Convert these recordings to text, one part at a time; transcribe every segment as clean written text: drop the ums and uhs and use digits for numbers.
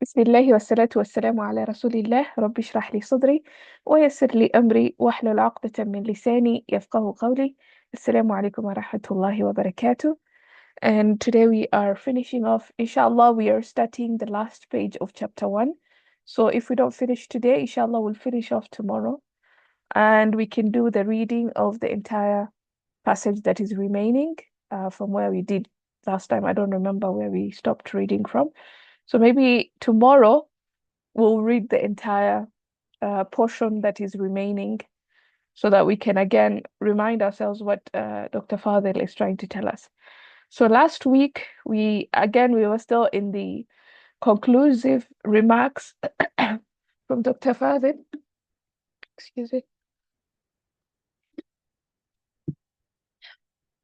بسم الله والصلاة والسلام على رسول الله. رب اشرح لي صدري ويسر لي أمري واحلل عقدة من لساني يفقه قولي. السلام عليكم ورحمة الله وبركاته. And today we are finishing off, inshallah, we are starting the last page of chapter 1. So if we don't finish today, inshallah, we'll finish off tomorrow. And we can do the reading of the entire passage that is remaining from where we did last time. I don't remember where we stopped reading from. So maybe tomorrow we'll read the entire portion that is remaining so that we can again remind ourselves what Dr. Fadil is trying to tell us. So last week, we were still in the conclusive remarks from Dr. Fadil. Excuse me.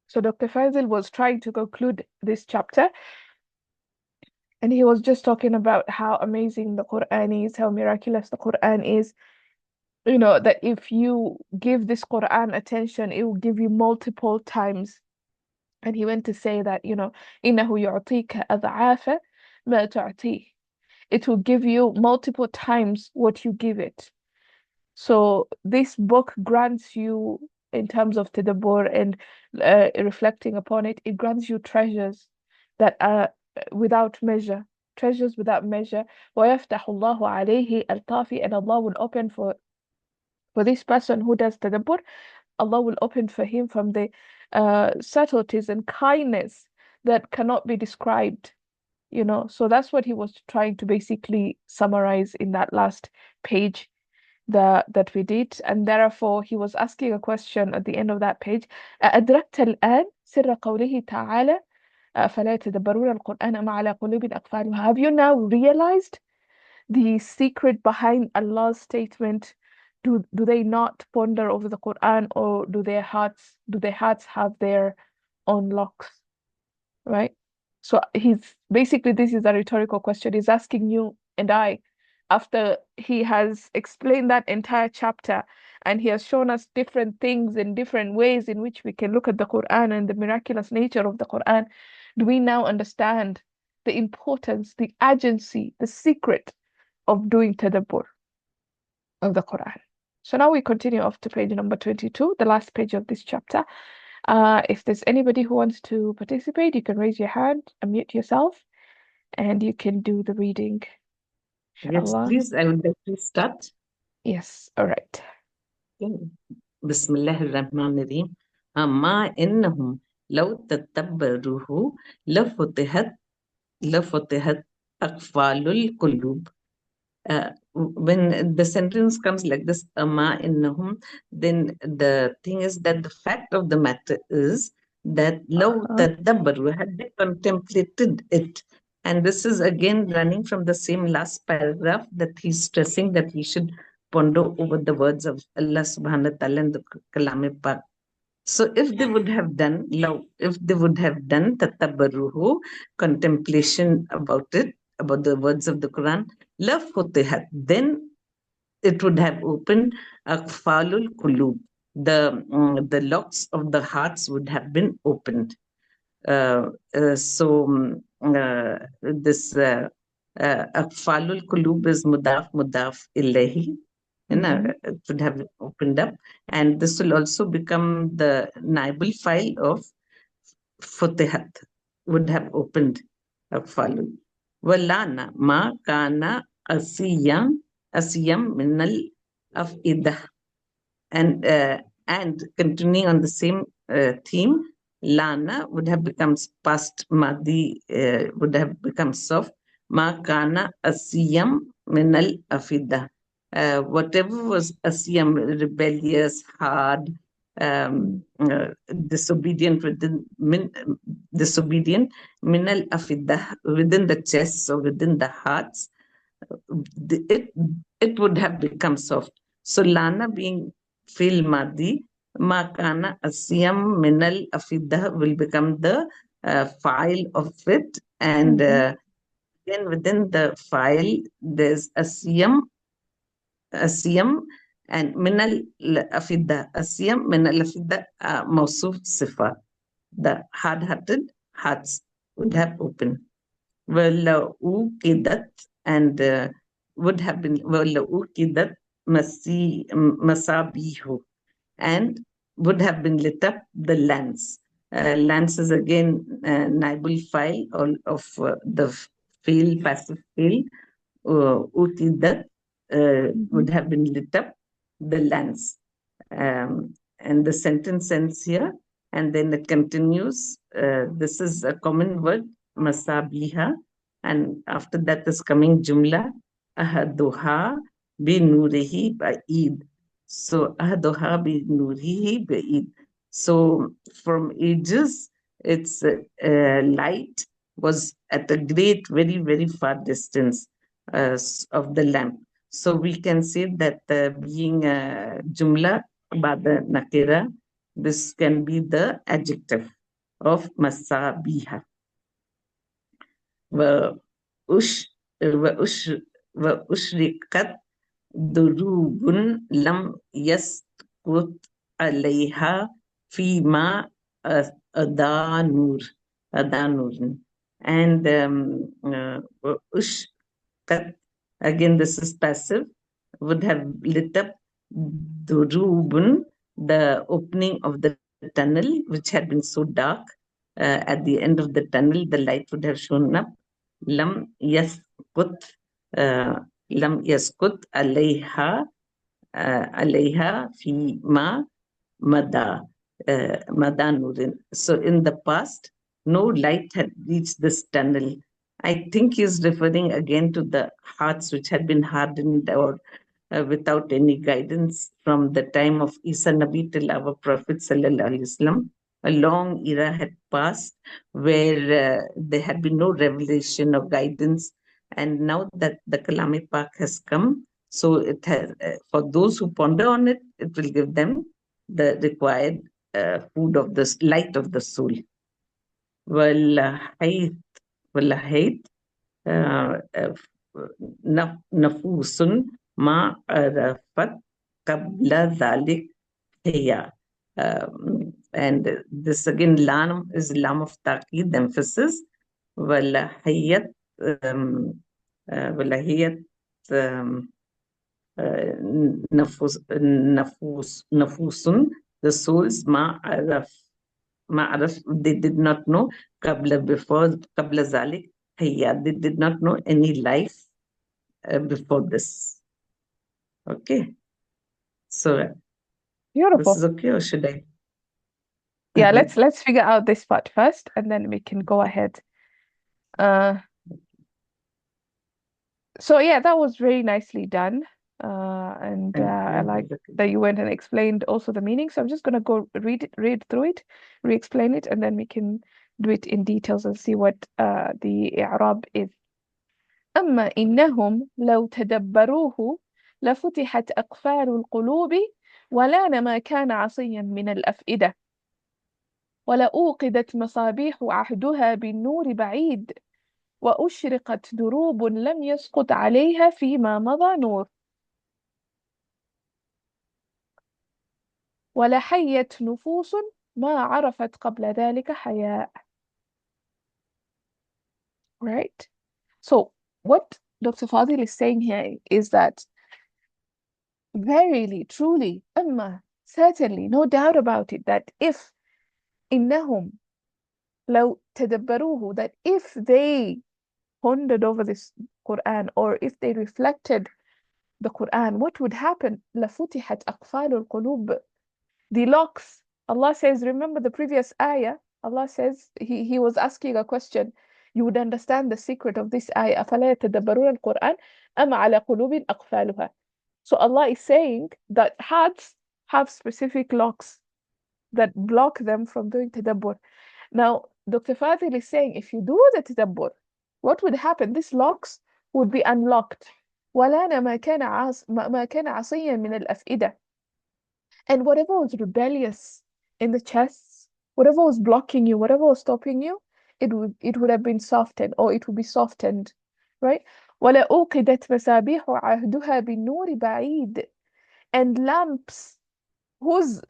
So Dr. Fadil was trying to conclude this chapter, and he was just talking about how amazing the Quran is, how miraculous the Quran is. You know, that if you give this Quran attention, it will give you multiple times. And he went to say that, إِنَّهُ يُعْطِيكَ أَضْعَافَ مَا تُعْطِيهِ. It will give you multiple times what you give it. So this book grants you, in terms of tadabbur and reflecting upon it, it grants you treasures that are without measure. Treasures without measure. وَيَفْتَحُ اللَّهُ عَلَيْهِ الْطَافِ. And Allah will open for this person who does tadabbur, Allah will open for him from the subtleties and kindness that cannot be described, So that's what he was trying to basically summarize in that last page that we did. And therefore, he was asking a question at the end of that page. أَأَدْرَكْتَ الْآنَ سِرَّ قَوْلِهِ تَعَالَى فَلَا يَتَدَبَّرُونَ الْقُرْآنَ أَمْ عَلَى قُلُوبٍ أَقْفَالُهَا. Have you now realized the secret behind Allah's statement? Do they not ponder over the Quran, or do their hearts have their own locks? Right? So this is a rhetorical question. He's asking you and I, after he has explained that entire chapter and he has shown us different things and different ways in which we can look at the Quran and the miraculous nature of the Quran, do we now understand the importance, the urgency, the secret of doing tadabbur of the Quran? So now we continue off to page number 22, the last page of this chapter. If there's anybody who wants to participate, you can raise your hand, unmute yourself, and you can do the reading. Yes, Inshallah. please. I would like to start. Yes, all right. Bismillahir Rahmanir Rahim. Ma innahum law tatabbaruhu lafutihat aqfalul qulub. When the sentence comes like this, ma innahum, then the thing is that the fact of the matter is that law tadabbaru, had they contemplated it. And this is again running from the same last paragraph that he's stressing that we should ponder over the words of Allah subhanahu wa ta'ala in the Kalam Pak. So if they would have done tatabbaruhu, contemplation about it, about the words of the Quran, lafutihat, then it would have opened akfalul kulub. The locks of the hearts would have been opened. This akfalul kulub is mudaf ilahi. It would have opened up, and this will also become the naibul file of futihat, would have opened akfalul. Walana ma kana asiyam minal afidah. And continuing on the same theme, lana would have become past madi, would have become soft. Ma kana asiyam minal afidah. Whatever was asiyam, rebellious, hard, disobedient minal afidah, within the chests or within the hearts, it would have become soft. So lana being fil madi, ma kana asiyam minal afidah will become the file of it, and then within the file there's asiyam and minal afidah. Asiyam minal afidah, mawsuf sifa. The hard-hearted hearts would have opened. Well, uqidat, and would have been وَلَأُوقِدَتْ مَصَابِيحُ, and would have been lit up the lamps. Lamps is again naibul file of the field, passive field. Utidat would have been lit up the lamps. And the sentence ends here, and then it continues. This is a common word, masabiha, and after that is coming jumla, ahaduha bi nurihi ba'id. So ahaduha bi nurihi ba'id. So from ages, its light was at a great, very, very far distance of the lamp. So we can say that being jumla ba'da nakira, this can be the adjective of masabiha. وأشرقت دروب لم يسقط عليها فيما أضاء نور. And ushkat, again this is passive, would have lit up durubun, the opening of the tunnel, which had been so dark. At the end of the tunnel, the light would have shown up. Lam yaskut alayha fi ma mada nurin. So in the past, no light had reached this tunnel. I think he's referring again to the hearts which had been hardened or without any guidance from the time of Isa Nabi till our Prophet Sallallahu Alaihi Wasallam. A long era had passed where there had been no revelation or guidance, and now that the Kalami Pak has come, so it has for those who ponder on it, it will give them the required food of the light of the soul. وَالْحَيْث نفوس ما عرفت قبل ذلك هي. And this again, lam is lam of taqid, emphasis. وَلَهِيَتْ نفوس, the souls, ma araf, they did not know, before qabla zalik hayya, they did not know any life before this. Okay, so this Beautiful. is okay, or should I? Yeah, let's figure out this part first, and then we can go ahead. So yeah, that was very nicely done. And I like that you went and explained also the meaning. So I'm just gonna go read through it, re-explain it, and then we can do it in details and see what the i'rab is. أما إنهم لو تدبروه لفتحت أقفال القلوب ولان ما كان عصيا من الأفئدة ولأوقدت مصابيح عهدها بالنور بعيد وأشرقت دروب لم يسقط عليها فيما مضى نور ولحيت نفوس ما عرفت قبل ذلك حياء. Right? So what Dr. Fadil is saying here is that verily, truly, certainly, no doubt about it, that if إنهم لو تدبروه, that if they pondered over this Quran, or if they reflected the Quran, what would happen? لفتحت أقفال القلوب, the locks. Allah says, remember the previous ayah, Allah says, he was asking a question. You would understand the secret of this ayah. أفلا يتدبرون القرآن أم على قلوب أقفالها. So Allah is saying that hearts have specific locks that block them from doing tadabbur. Now, Dr. Fadil is saying, if you do the tadabbur, what would happen? These locks would be unlocked. وَلَانَ مَا كَانَ عَصِيًّا مِنَ الْأَفْئِدَةِ. And whatever was rebellious in the chests, whatever was blocking you, whatever was stopping you, it would have been softened, or it would be softened, right? وَلَأُوقِدَتْ مَصَابِيحُ عَهْدُهَا بِالنُّورِ بَعِيدٍ. And lamps whose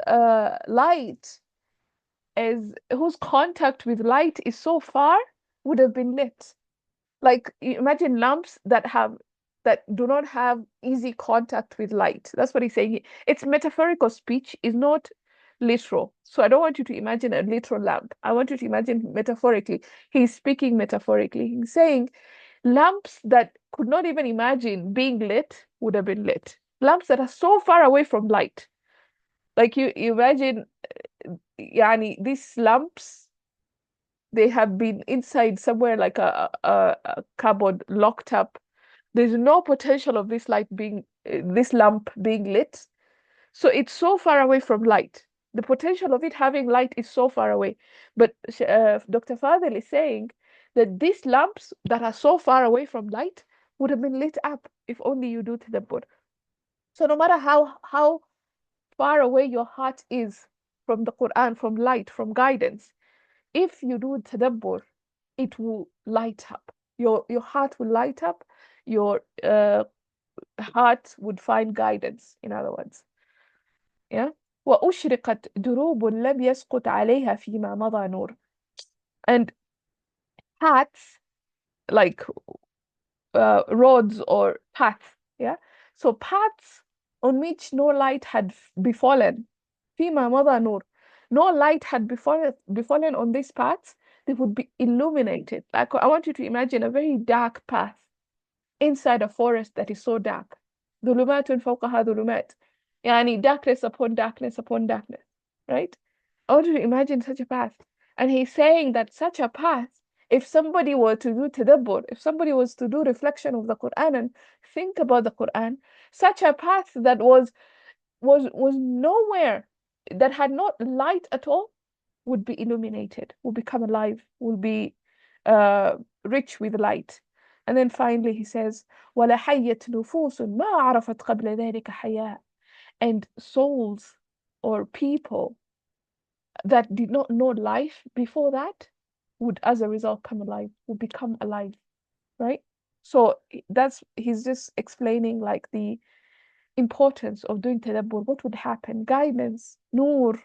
whose contact with light is so far would have been lit. Like imagine lamps that do not have easy contact with light. That's what he's saying. It's metaphorical speech, is not literal. So I don't want you to imagine a literal lamp. I want you to imagine metaphorically. He's speaking metaphorically. He's saying lamps that could not even imagine being lit would have been lit. Lamps that are so far away from light. Like you imagine, yani, these lamps, they have been inside somewhere like a cupboard locked up. There's no potential of this light being this lamp being lit. So it's so far away from light. The potential of it having light is so far away. But Dr. Fadel is saying that these lamps that are so far away from light would have been lit up if only you do tadabbur. So no matter how far away your heart is from the Quran, from light, from guidance, if you do tadabbur, it will light up. Your heart will light up. Your heart would find guidance, in other words. Yeah. وأشرقت دروب لم يسقط عليها فيما مضى نور. And paths, like roads or paths, yeah. So paths on which no light had befallen, فيما مضى نور. No light had befallen on these paths, they would be illuminated. Like I want you to imagine a very dark path inside a forest that is so dark. ظلمات فوقها ظلمات. يعني darkness upon darkness upon darkness, right? I want you to imagine such a path. And he's saying that such a path, if somebody were to do tadabbur, if somebody was to do reflection of the Quran and think about the Quran, such a path that was nowhere, that had not light at all, would be illuminated, will become alive, will be rich with light. And then finally he says, وَلَحَيَّتْ نُفُوسٌ مَا عَرَفَتْ قَبْلَ ذَلِكَ حَيَاءً. And souls or people that did not know life before that would, as a result, come alive, would become alive, right? So he's just explaining like the importance of doing tadabbur, what would happen, guidance, nur,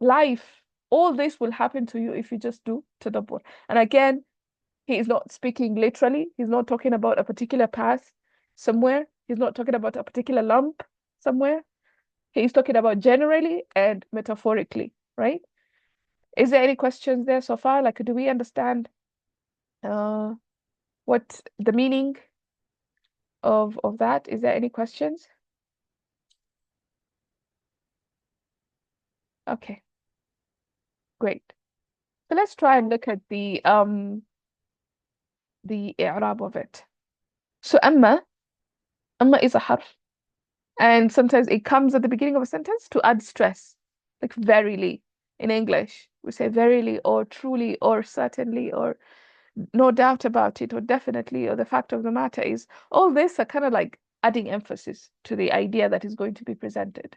life, all this will happen to you if you just do tadabbur. And again, he is not speaking literally. He's not talking about a particular path somewhere. He's not talking about a particular lump somewhere. He's talking about generally and metaphorically, right? Is there any questions there so far? Like, do we understand what the meaning of that? Is there any questions? Okay, great. So let's try and look at the i'rab of it. So amma is a harf, and sometimes it comes at the beginning of a sentence to add stress, like verily. In English, we say verily or truly or certainly or no doubt about it or definitely, or the fact of the matter is, all this are kind of like adding emphasis to the idea that is going to be presented.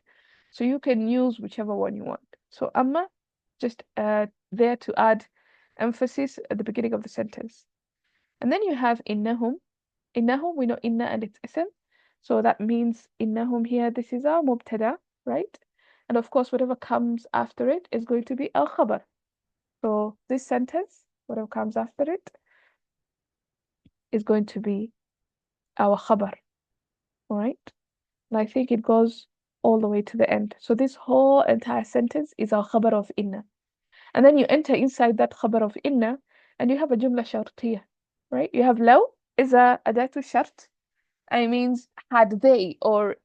So you can use whichever one you want. So amma, just there to add emphasis at the beginning of the sentence. And then you have innahum. Innahum, we know inna and its ism. So that means innahum here, this is our mubtada, right? And of course, whatever comes after it is going to be al khabar. So this sentence, whatever comes after it, is going to be our khabar, all right? And I think it goes all the way to the end. So this whole entire sentence is our khabar of inna. And then you enter inside that khabar of inna and you have a jumla shartiyah, right? You have law is a adatu shart. I means had they or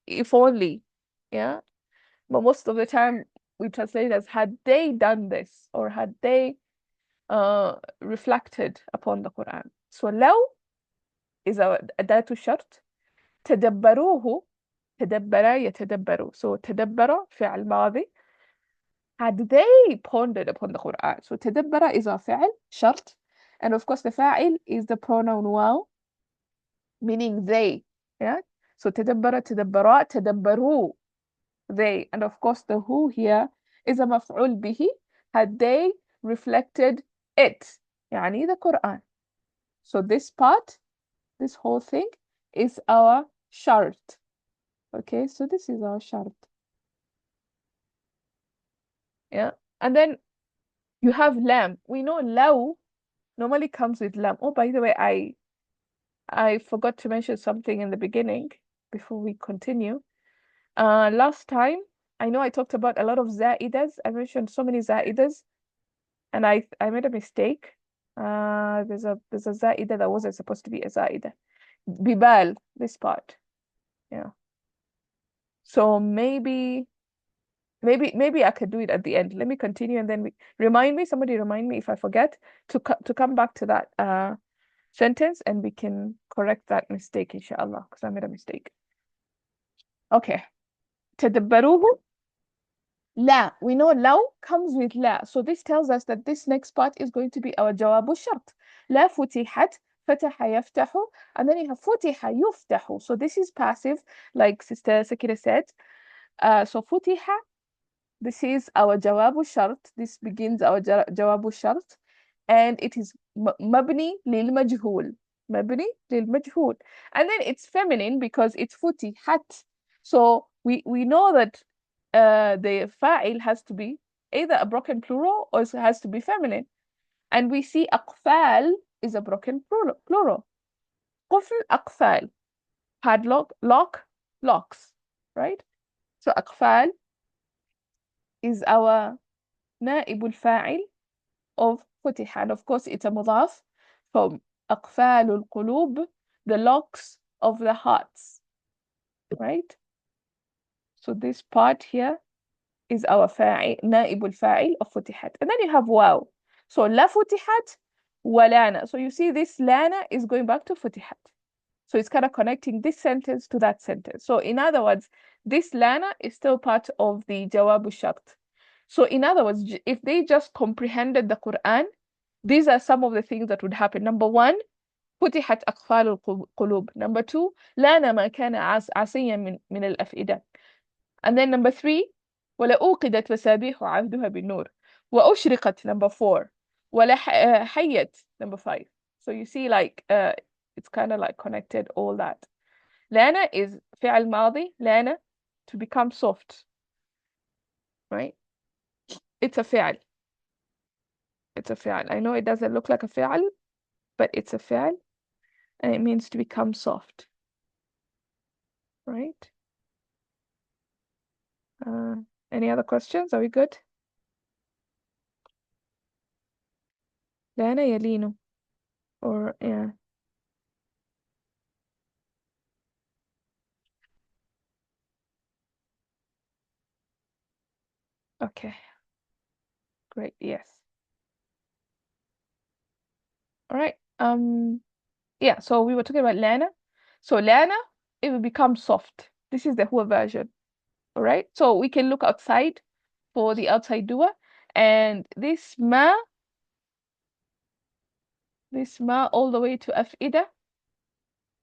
if only, yeah? But most of the time we translate it as had they done this or had they reflected upon the Quran. So law is a adatu shart. تدبروه تدبر يتدبروا. So تدبر فعل ماضي. Had they pondered upon the Quran. So تدبر is a فعل شرط. And of course the فاعل is the pronoun واو, meaning they. Yeah. So تدبر تدبرا تدبروا, they. And of course the who here is a مفعول به. Had they reflected it, يعني the Quran. So this part, this whole thing is our shart. Okay, so this is our shart. Yeah. And then you have lam. We know law normally comes with lam. Oh, by the way, I forgot to mention something in the beginning before we continue. Last time, I know I talked about a lot of za'idas. I mentioned so many za'idas, and I made a mistake. There's a za'ida that wasn't supposed to be a za'ida. Bibal, this part. Yeah. So maybe I could do it at the end. Let me continue and then somebody remind me if I forget to come back to that sentence and we can correct that mistake inshallah because I made a mistake. Okay. تدبروه. لا, we know لو comes with لا, so this tells us that this next part is going to be our جواب الشرط. لا فتحت, فتح يفتح, and then you have فتح يفتح, so this is passive like Sister Sakira said. So فتح, this is our جواب الشرط, this begins our جواب الشرط, and it is مبني للمجهول, مبني للمجهول, and then it's feminine because it's فتحت, so we know that the fa'il has to be either a broken plural or it has to be feminine, and we see أقفال is a broken plural. قفل أقفال, padlock, lock, locks, right? So أقفال is our نائب الفاعل of فتح, and of course it's a مضاف from أقفال القلوب, the locks of the hearts, right? So this part here is our فاعل, نائب الفاعل of فتحت, and then you have واو. So لا فتحت ولانا. So you see this lana is going back to فتحت. So it's kind of connecting this sentence to that sentence. So in other words, this lana is still part of the جواب الشرط. So in other words, if they just comprehended the Quran, these are some of the things that would happen. Number one, فتحت أقفال القلوب. Number two, لان ما كان عصيا من الأفئدة. And then number three, ولأوقدت مصابيح عهدها بالنور. وأشرقت, number four. حيت, number five. So you see, like, it's kind of like connected, all that. لana is فعل ماضي, لana, to become soft, right? It's a فعل. It's a فعل. I know it doesn't look like a فعل, but it's a فعل, and it means to become soft, right? Any other questions? Are we good? لana يلين, or yeah. Okay. Great. Yes. All right. Yeah, so we were talking about lana. So lana, it will become soft. This is the Hua version. All right. So we can look outside for the outside dua. And this ma all the way to afida,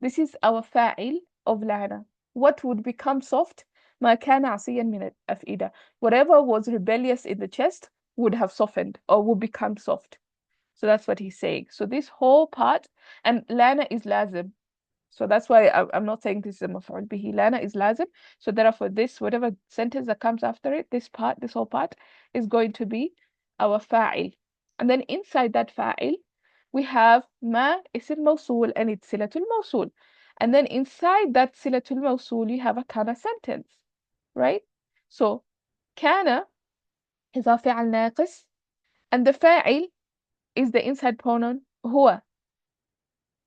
this is our fa'il of lana. What would become soft? ما كان عصيا من الأفئدة. Whatever was rebellious in the chest would have softened or would become soft. So that's what he's saying. So this whole part, and lana is lazim. So that's why I'm not saying this is a maf'ul bihi. Lana is lazim. So therefore this, whatever sentence that comes after it, this whole part is going to be our fa'il. And then inside that fa'il, we have ma ism mawsul and it's silatul mawsul. And then inside that silatul mawsul, you have a kana sentence, right? So kana is our fa'al naqis, and the fa'il is the inside pronoun huwa.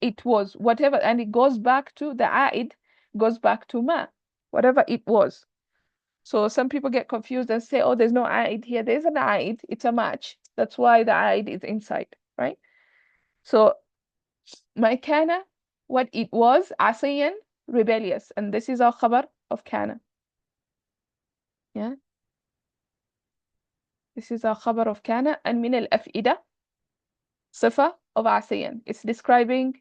It was whatever, and it goes back to the a'id, goes back to ma, whatever it was. So some people get confused and say, oh, there's no a'id here. There's an a'id, it's a match. That's why the a'id is inside, right? So my kana, what it was, asiyan, rebellious, and this is our khabar of kana. Yeah, this is our khabar of kana, and min al-af'ida, sifa of asiyan. It's describing,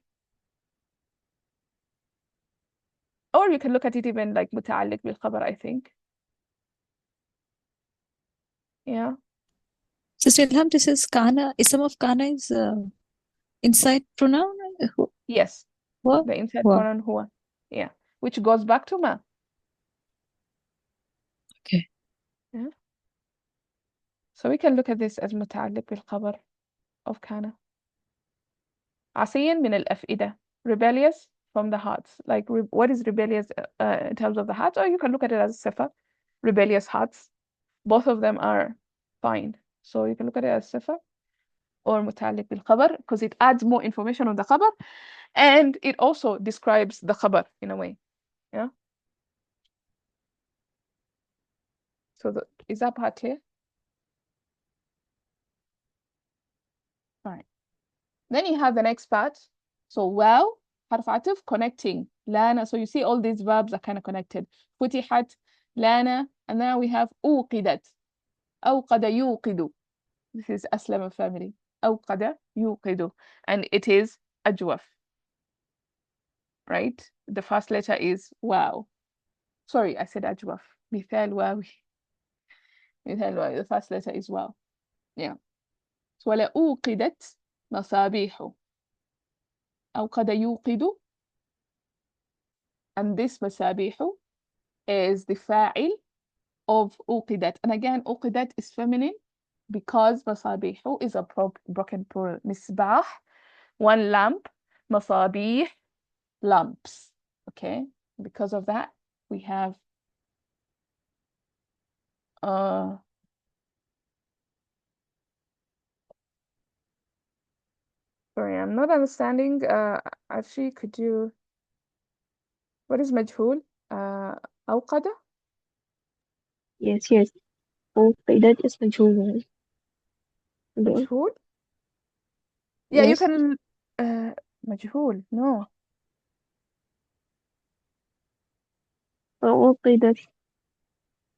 or you can look at it even like muta'alliq bil khabar, I think. Yeah. Sister Ilham, this is kana. Ism of kana is inside pronoun. Yes. What? The inside Wow. pronoun huwa. Yeah. Which goes back to ma. Okay. Yeah. So we can look at this as متعلق بالخبر of kana. عصيا من الأفئدة. Rebellious from the hearts. Like, what is rebellious in terms of the hearts? Or you can look at it as sifa. Rebellious hearts. Both of them are fine. So you can look at it as sifa or متعلق بالخبر, because it adds more information on the khabar, and it also describes the khabar in a way. Yeah. So is that part clear? Fine. Then you have the next part. So wow, حرف عطف connecting لana. So you see all these verbs are kind of connected. فتحت, لana, and then we have أوقدت. أوقد يوقد. This is أسلم family. أوقد يوقد. And it is أجوف. Right? The first letter is wow. Sorry, I said أجوف. مثال واوي. مثال واوي. The first letter is wow. Yeah. So ولا أوقدت مصابيح. أوقد يوقد. And this مصابيح is the fa'il of أوقدت. And again, أوقدت is feminine because مصابيح is a broken plural. مصباح, one lamp. مصابيح, lamps. Okay? Because of that, we have sorry, I'm not understanding. Actually, could you, what is مجهول? أوقد? Yes, yes. أوقدت is مجهول. مجهول? Yeah, you Yes. can مجهول. No. أوقدت.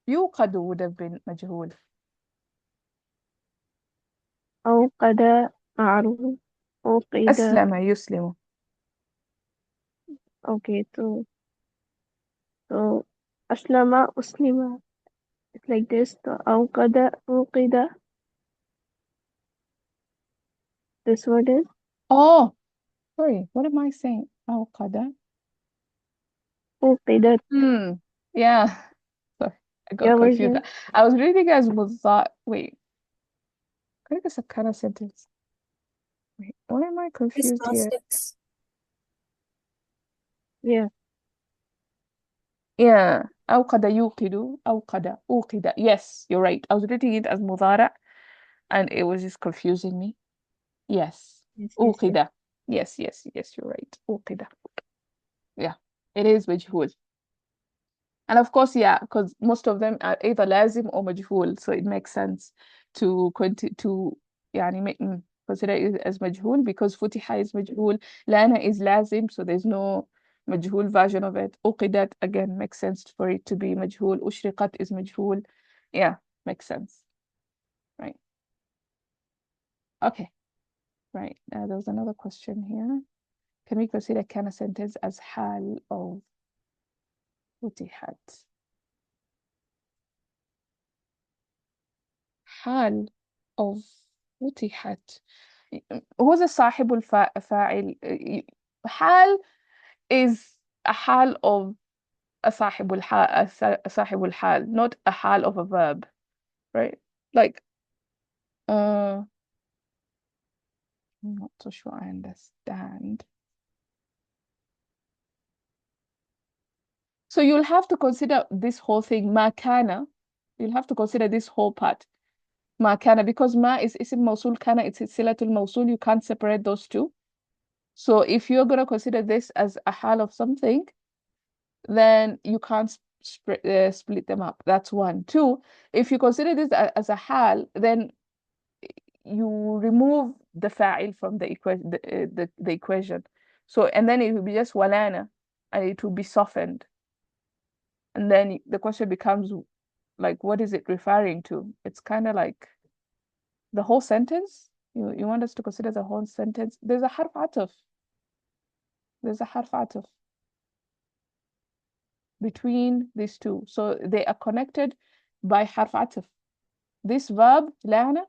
يوقد would have been مجهول. أوقد أعرف. أوقد. أسلم يسلم. Okay, so أسلم أسلم. It's like this. So أوقد أوقد. This word is Oh, sorry. What am I saying? أوقد. أوقدت. Yeah. Sorry, I got Your confused. version. I was reading as مضارع. Wait. I think it's a kind of sentence. Wait, why am I It's confused here? past tense. Yeah. Yeah. أوقد يوقد. أوقد. Yes, you're right. I was reading it as مضارع and it was just confusing me. Yes. Yes, yes, yes. أوقد. Yes, you're right. أوقد. Yeah, it is مجهول. And of course, yeah, because most of them are either لازم or مجهول, so it makes sense to يعني consider it as مجهول because فتح is مجهول, لana is لازم, so there's no مجهول version of it. أوقدت again makes sense for it to be مجهول. أشرقت is مجهول. Yeah, makes sense. Right. Okay. Right. There was another question here. Can we consider كان sentence as حال of فتحت? حال of فتحت. هو صاحب الفاعل. حال is a حال of a صاحب الحال, صاحب الحال, not a حال of a verb, right? Like, I'm not so sure I understand. So you'll have to consider this whole thing. ما كان, you'll have to consider this whole part. ما كان, because ما is اسم موصول, كان it's صلة الموصول. You can't separate those two. So if you're going to consider this as a hal of something, then you can't split them up. That's one. Two, if you consider this as a hal, then you remove the fa'il from the equation, the equation. So, and then it will be just walana, and it will be softened. And then the question becomes, like, what is it referring to? It's kind of like the whole sentence. You want us to consider the whole sentence? There's a harf ataf. There's a harf ataf between these two. So they are connected by harf ataf. This verb, لعنة,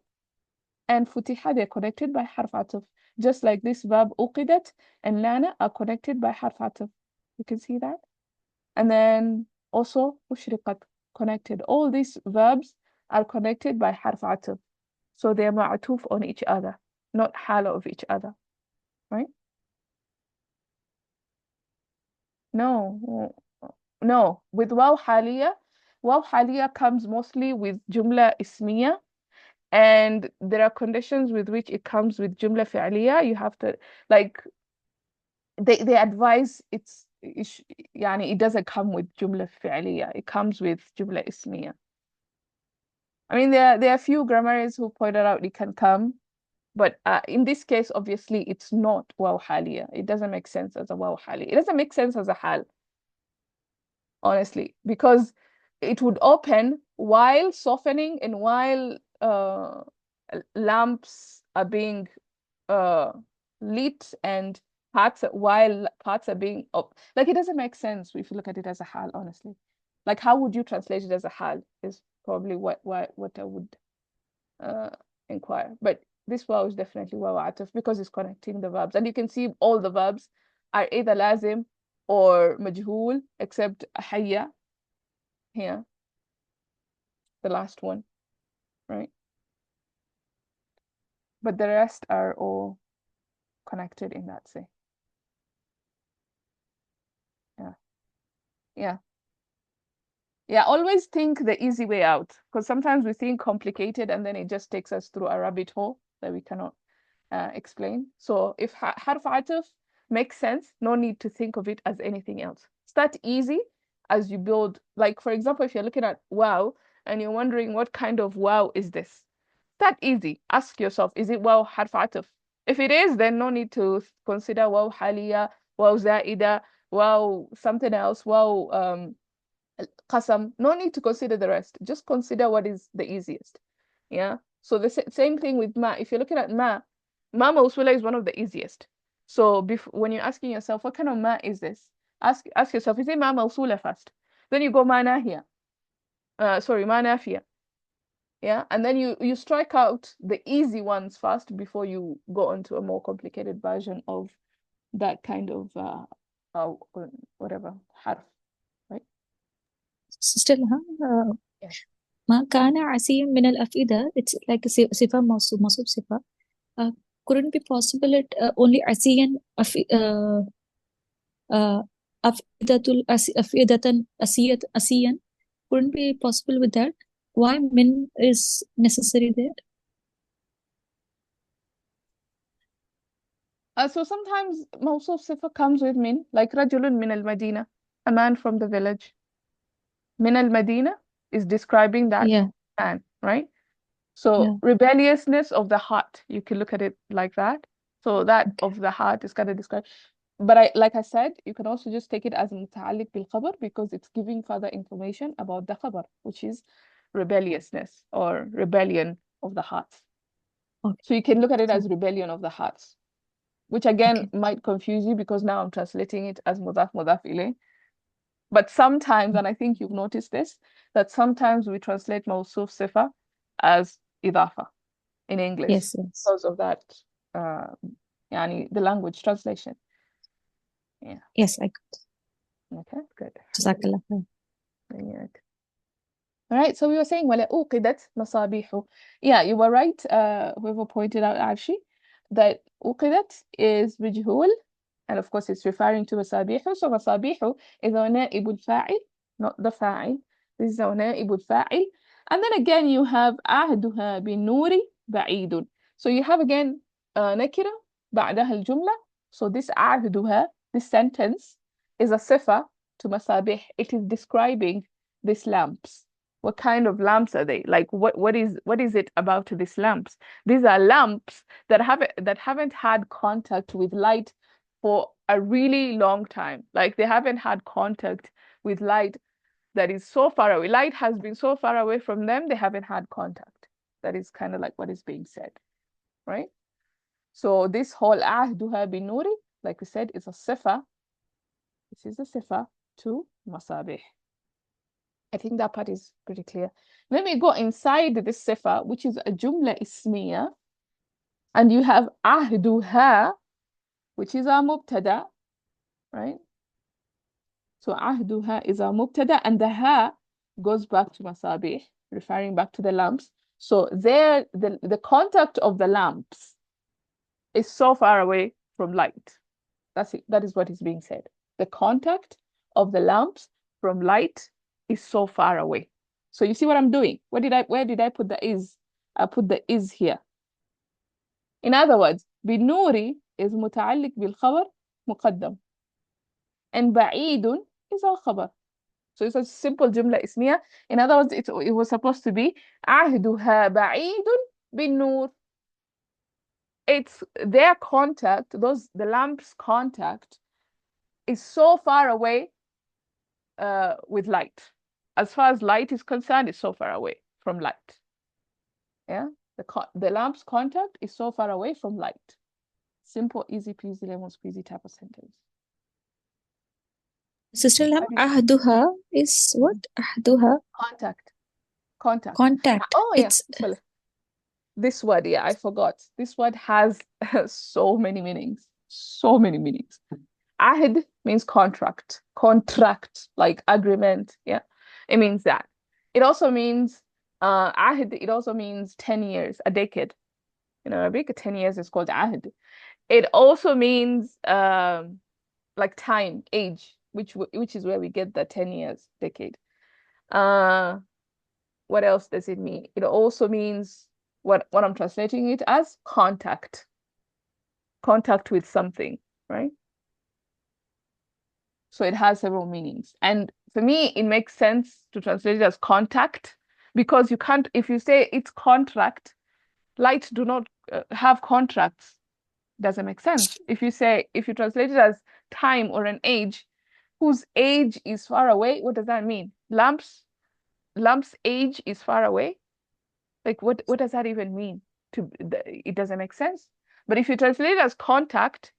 and futiha, they're connected by harf ataf. Just like this verb, uqidat, and lana are connected by harf ataf. You can see that? And then also, ushriqat, connected. All these verbs are connected by harf ataf. So they're ma'atuf on each other, not hala of each other, right? No, with waw haliya comes mostly with jumla ismiya, and there are conditions with which it comes with jumla fi'liya. You have to, like, they advise يعني it doesn't come with jumla fi'liya, it comes with jumla ismiya. I mean, there are a few grammarians who pointed out it can come, but in this case, obviously, it's not waw haliya. It doesn't make sense as a waw haliya. It doesn't make sense as a hal, honestly, because it would open while softening and while lamps are being lit and while parts are being up. Like, it doesn't make sense if you look at it as a hal, honestly. Like, how would you translate it as a hal is probably what I would inquire. But this waw is definitely waw ataf because it's connecting the verbs, and you can see all the verbs are either lazim or majhul, except hayya here, the last one, right? But the rest are all connected in that say. Yeah, always think the easy way out, because sometimes we think complicated and then it just takes us through a rabbit hole that we cannot explain. So if harf ataf makes sense, no need to think of it as anything else. Start easy as you build. Like, for example, if you're looking at wow and you're wondering what kind of wow is this, start easy. Ask yourself, is it wow harf ataf? If it is, then no need to consider wow haliya, wow zaida, wow something else, wow qasam. No need to consider the rest. Just consider what is the easiest. Yeah. So the same thing with ma. If you're looking at ma mawsula is one of the easiest. So when you're asking yourself, what kind of ma is this? Ask yourself, is it ma mawsula first? Then you go ma nahiya. Sorry, ma nafiya. Yeah. And then you strike out the easy ones first before you go on to a more complicated version of that kind of whatever harf. Sister Ilham, Yes. ما كان عسيا من الأفئدة, it's like a صفة موصوف صفة. Couldn't be possible it only عسيا أفئدة أسيا, couldn't be possible with that. Why min is necessary there? So sometimes موصوف صفة comes with min, like رجل من المدينة, a man from the village. من المدينة is describing that man, right? So rebelliousness of the heart, you can look at it like that. So that of the heart is kind of described. But like I said, you can also just take it as متعلق بالخبر because it's giving further information about the khabar, which is rebelliousness or rebellion of the hearts. Okay. So you can look at it as rebellion of the hearts, which again might confuse you because now I'm translating it as mudaf ilayh. But sometimes, and I think you've noticed this, that sometimes we translate mawsuf sifa as idafa in English. Yes. Because of that, yani the language translation. Yeah. Yes, I got. Okay, good. Jazakallah. All right, so we were saying وَلَا أُوقِدَتْ مَصَابِيحُ. Yeah, you were right, whoever pointed out actually, that أُوقِدَتْ is مجهول, and of course it's referring to مصابيح. So مصابيح is نائب الفاعل, not the fa'il. This is نائب الفاعل. And then again you have عهدها بالنور بعيد. So you have again نكرة بعدها الجملة. So this عهدها, this sentence is a sifa to مصابيح. It is describing these lamps. What kind of lamps are they? Like what is it about these lamps? These are lamps that haven't had contact with light for a really long time. Like they haven't had contact with light that is so far away. Light has been so far away from them, they haven't had contact. That is kind of like what is being said, right? So this whole ahduha bin nuri, like we said, is a sifa. This is a sifa to masabih. I think that part is pretty clear. Let me go inside this sifa, which is a jumla ismiya, and you have ahduha, which is a mubtada, right? So ahduha is a mubtada, and the ha goes back to masabih, referring back to the lamps. So there, the contact of the lamps is so far away from light. That is what is being said. the contact of the lamps from light is so far away. So you see what I'm doing? Where did I put the is? I put the is here. In other words, بالنور is متعلق بالخبر مقدم and بعيد is our خبر. So it's a simple جملة اسمية. In other words, it was supposed to be عهدها بعيد بالنور. It's their contact, the lamp's contact is so far away with light. As far as light is concerned, it's so far away from light. Yeah, the lamp's contact is so far away from light. Simple, easy peasy, lemon squeezy type of sentence. Sister Lam, ahduha is what? Ahduha? Contact. Contact. Oh yeah, It's well, this word, yeah, I forgot. This word has so many meanings. So many meanings. Ahd means contract, like agreement. Yeah, it means that. It also means ahd. It also means 10 years, a decade. In Arabic, 10 years is called ahd. It also means like time, age, which is where we get the 10 years, decade. What else does it mean? It also means what I'm translating it as contact with something, right? So it has several meanings. And for me, it makes sense to translate it as contact because you can't, if you say it's contract, light do not have contracts. Doesn't make sense. If you translate it as time or an age, whose age is far away, what does that mean? Lamp's age is far away? Like what does that even mean? It doesn't make sense. But if you translate it as contact,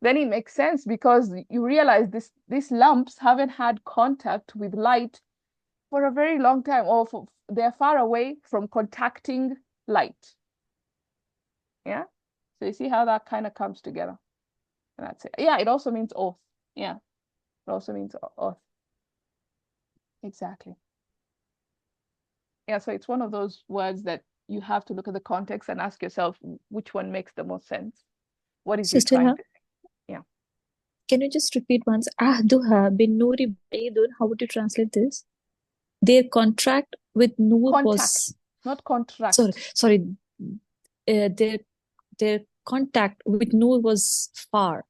then it makes sense because you realize these lamps haven't had contact with light for a very long time, or they're far away from contacting light. Yeah. So you see how that kind of comes together. And that's it. Yeah, it also means oath. Yeah. It also means oath. Exactly. Yeah, so it's one of those words that you have to look at the context and ask yourself which one makes the most sense. What is he Sister trying Lam, to say? Yeah. can you just repeat once? Ahduha bin Nuri Baidun. How would you translate this? Their contract with Noor was not contract. sorry. Their contact with Noor was far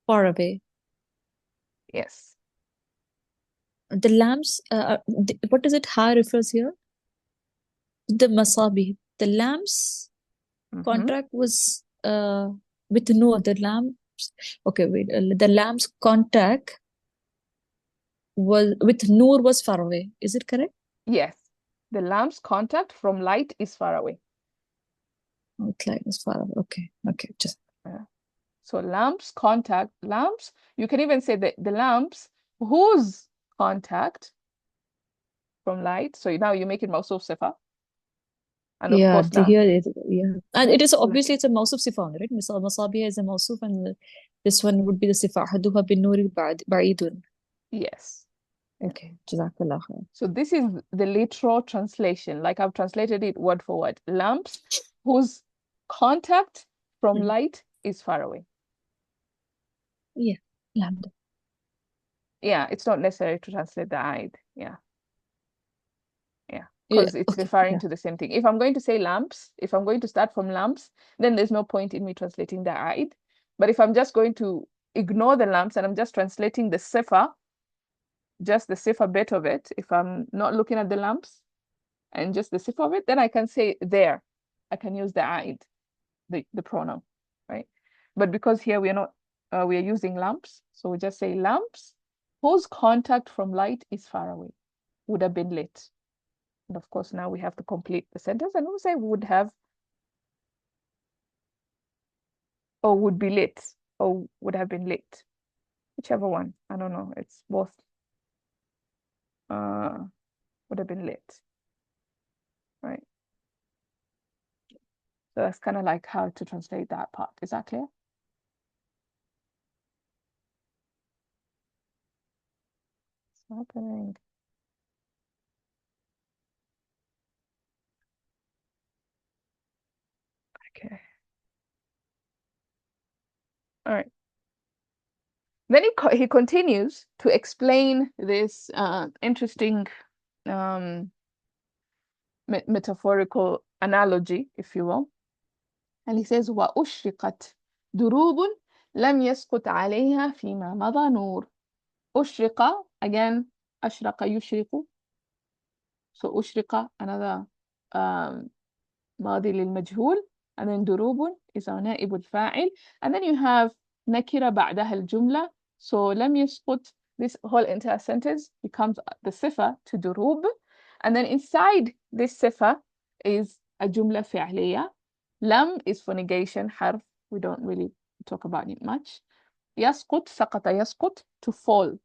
away. Yes. The lamps. What does it? Ha refers here. The masabi. The lamps contract was with Noor. The lamps. Okay, wait. The lamps contact was with Noor was far away. Is it correct? Yes. The lamp's contact from light is far away. Light is far away. Okay. Just. So lamps, you can even say the lamps whose contact from light. So now you make it mawsuf sifa. And of course now. Here it, and it is obviously it's a mawsuf sifa, right? Masabiha is a mawsuf, and this one would be the sifa. Haduha bin nuri ba'idun. Yes. Okay, jazakallah khair. So this is the literal translation, like I've translated it word for word. Lamps whose contact from light is far away. Yeah, lambda. Yeah, it's not necessary to translate the aid. Yeah. Because it's referring to the same thing. If I'm going to say lamps, if I'm going to start from lamps, then there's no point in me translating the aid. But if I'm just going to ignore the lamps and I'm just translating the sifa, just the sifa bit of it, if I'm not looking at the lamps and just the sifa of it, then I can say there. I can use the aid, the pronoun, right? But because here we are not, we are using lamps, so we just say lamps whose contact from light is far away, would have been lit. And of course, now we have to complete the sentence, and we'll say would have, or would be lit, or would have been lit, whichever one. I don't know. It's both. Would have been lit, right? So that's kind of like how to translate that part. Is that clear? What's happening? Okay. All right. Then he continues to explain this interesting metaphorical analogy, if you will. And he says, وَأُشْرِقَتْ دُرُوبٌ لَمْ يَسْقُطْ عَلَيْهَا فِيمَا مَضَى نُورٌ. أشرق, again, أشرق يشرق. So أشرق, another ماضي للمجهول. And then دروب is our نائب الفاعل. And then you have نكرة بعدها الجملة. So لم يسقط, this whole entire sentence becomes the صفة to دروب. And then inside this صفة is a جملة فعلية. لم is for negation, حرف. We don't really talk about it much. يسقط, سقط يسقط, to fall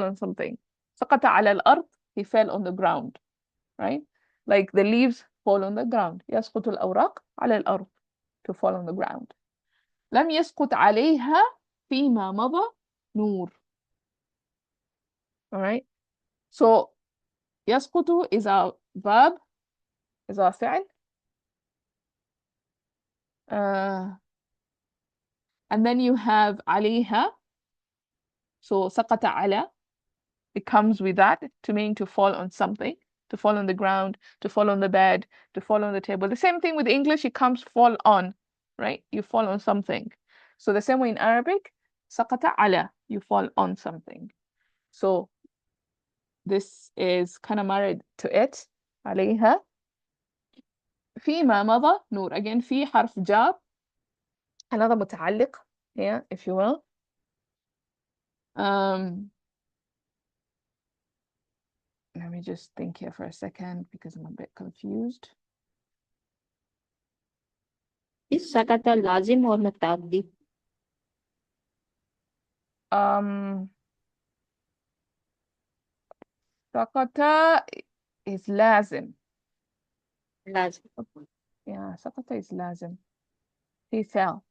on something. سقط على الأرض, he fell on the ground, right? Like the leaves fall on the ground. يسقط الأوراق على الأرض, to fall on the ground. لم يسقط عليها فيما مضى نور. All right? So يسقط is our verb, is our فعل. And then you have عليها. So سقط على, it comes with that to mean to fall on something, to fall on the ground, to fall on the bed, to fall on the table. The same thing with English, it comes fall on, right? You fall on something. So the same way in Arabic, سقط على, you fall on something. So this is kind of married to it. عليها. فيما مضى نور. Again, في حرف جار. Another متعلق here, if you will. Let me just think here for a second because I'm a bit confused. Is sakata lazim or mutaddi? Sakata is lazim. Lazim. Yeah, sakata is lazim. He fell.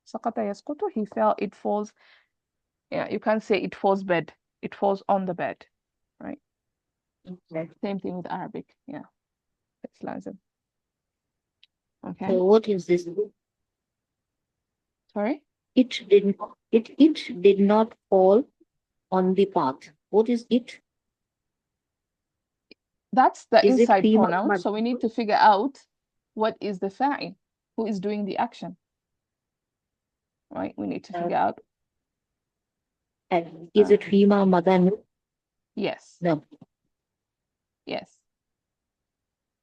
Sakata yasqutu, he fell, it falls. Yeah, you can't say it falls bed. It falls on the bed, right? Okay. Same thing with Arabic. Yeah, it's lazim. Okay. So what is this? Sorry? It did not fall on the path. What is it? That's the Is it inside female pronoun. mother? So we need to figure out what is the fa'il, who is doing the action, right? We need to figure out. And is it female mother? Yes. No. Yes.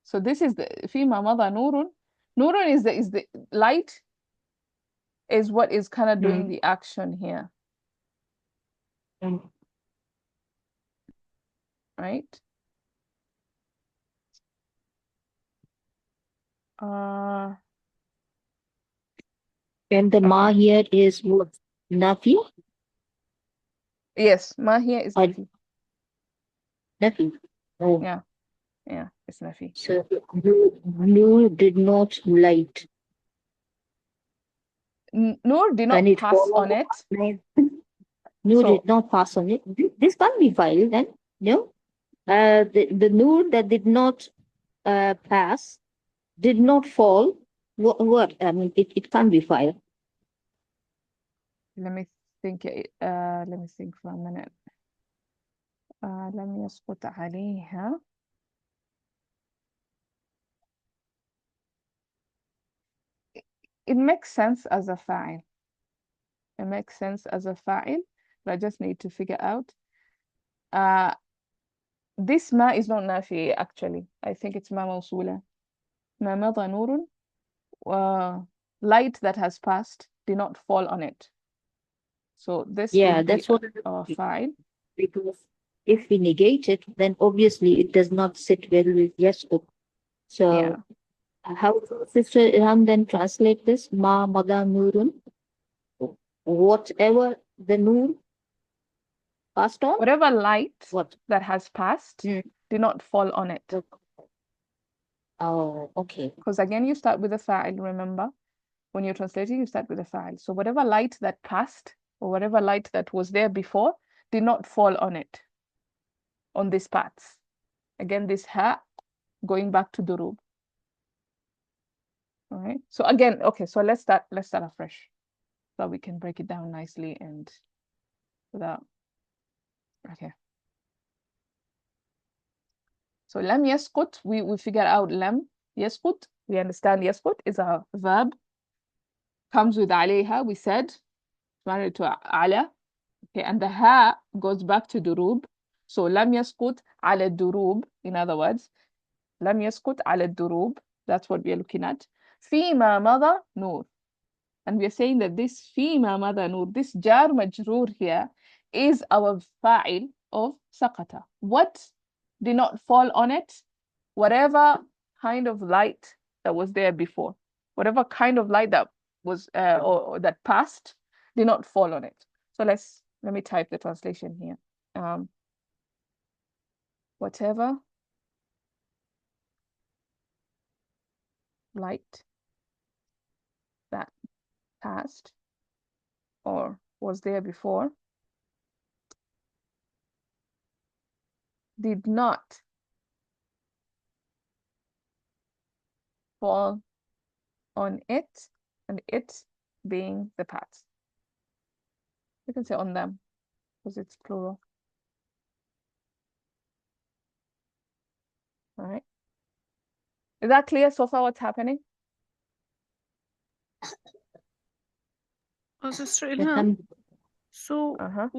So this is the fima mada nurun. Nurun is the light, is what is kind of doing the action here, right? And the ma here is what? Nafi? Yes, ma here is nafi. Nafi. Oh. Yeah. Yeah, it's nafi. So Nur did not light. Nur did not pass on it. Nur did not pass on it. This can't be filed then. No. The Nur that did not pass, did not fall. What? I mean, it can't be filed. Let me think. Let me think for a minute. لم يسقط عليها. It makes sense as a fa'il. It makes sense as a fa'il, but I just need to figure out. This ma is not nafi actually. I think it's ma mawsula. Ma madha nurun. Light that has passed did not fall on it. So this that's what fa'il. Because if we negate it, then obviously it does not sit well with yasqut. So yeah. How does Sister Ilham then translate this? Ma mada nurun. Whatever the nur passed on. Whatever light that has passed did not fall on it. Oh, okay. Because again, you start with a fa'il, remember? When you're translating, you start with a fa'il. So whatever light that passed, or whatever light that was there before, did not fall on it, on these parts. Again, this ha, going back to durub. All right. So again, okay, so let's start afresh. So we can break it down nicely and without. Okay. So لم يسقط, we figure out لم يسقط. We understand يسقط is a verb. Comes with عليها, we said. Married to على. Okay, and the ha goes back to durub. So لم يسقط على الدروب. In other words, لم يسقط على الدروب. That's what we are looking at. فيما مضى نور. And we are saying that this فيما مضى نور, this jar majroor here, is our fa'il of سقط. What did not fall on it? Whatever kind of light that was there before, whatever kind of light that was or that passed, did not fall on it. So let me type the translation here. Whatever light that passed or was there before did not fall on it, and it being the past. You can say on them because it's plural. All right. Is that clear so far what's happening? Sister Ilham, so Uh-huh.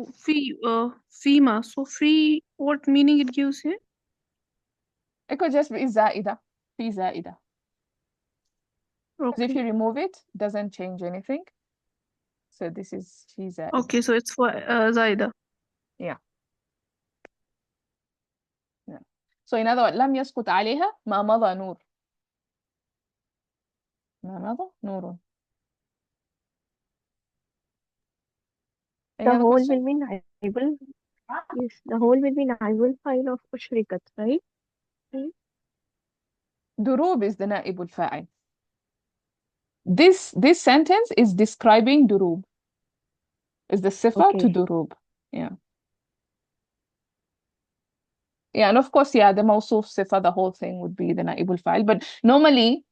FEMA, so free, what meaning it gives here? It could just be زائدة. في زائدة. Because if Okay. you remove it, doesn't change anything. So this is في زائدة. Okay, so it's for Zaida. Yeah. So in other words, لم يسقط عليها ما مضى نور. ما مضى نور. Any The other whole question? will be naibul. Yes, the whole will be naibul file of Ushrikat, right? دروب is the نائب الفاعل. This sentence is describing durub. Is the sifa to Okay. durub. Yeah. Yeah, and of course, yeah, the mawsuf sifa, the whole thing would be the naibul fa'il. But normally,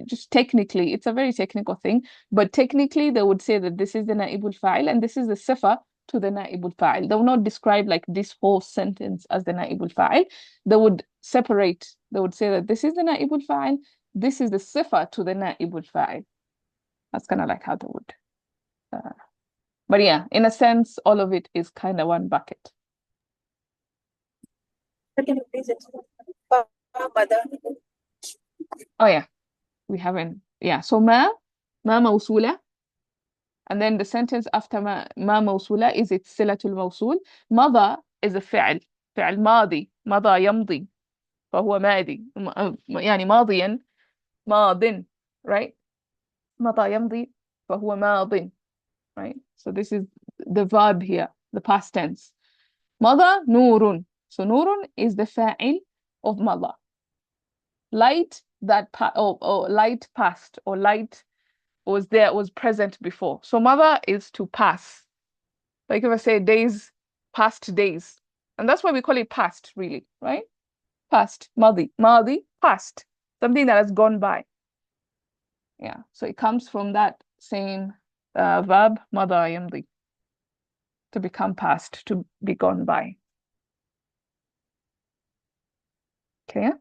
just technically, it's a very technical thing, but technically they would say that this is the naibul fa'il and this is the sifa to the naibul fa'il. They will not describe like this whole sentence as the naibul fa'il. They would separate. They would say that this is the naibul fa'il, this is the sifa to the naibul fa'il. That's kind of like how they would. But yeah, in a sense, all of it is kind of one bucket. Oh yeah, we haven't. Yeah, so ما موصولة, and then the sentence after ما موصولة is its صلة الموصول. مضى is a فعل ماضي. مضى يمضي فهو ماضي يعني ماضيا ماض, right? مضى يمضي فهو ماض, right? So this is the verb here, the past tense. مضى نور. So نور is the فاعل of مضى. Light that light passed, or light was there, was present before. So mother is to pass. Like if I say days, past days. And that's why we call it past, really, right? Past, madi, past. Something that has gone by. Yeah, so it comes from that same verb, mada yamdi, to become past, to be gone by. Clear?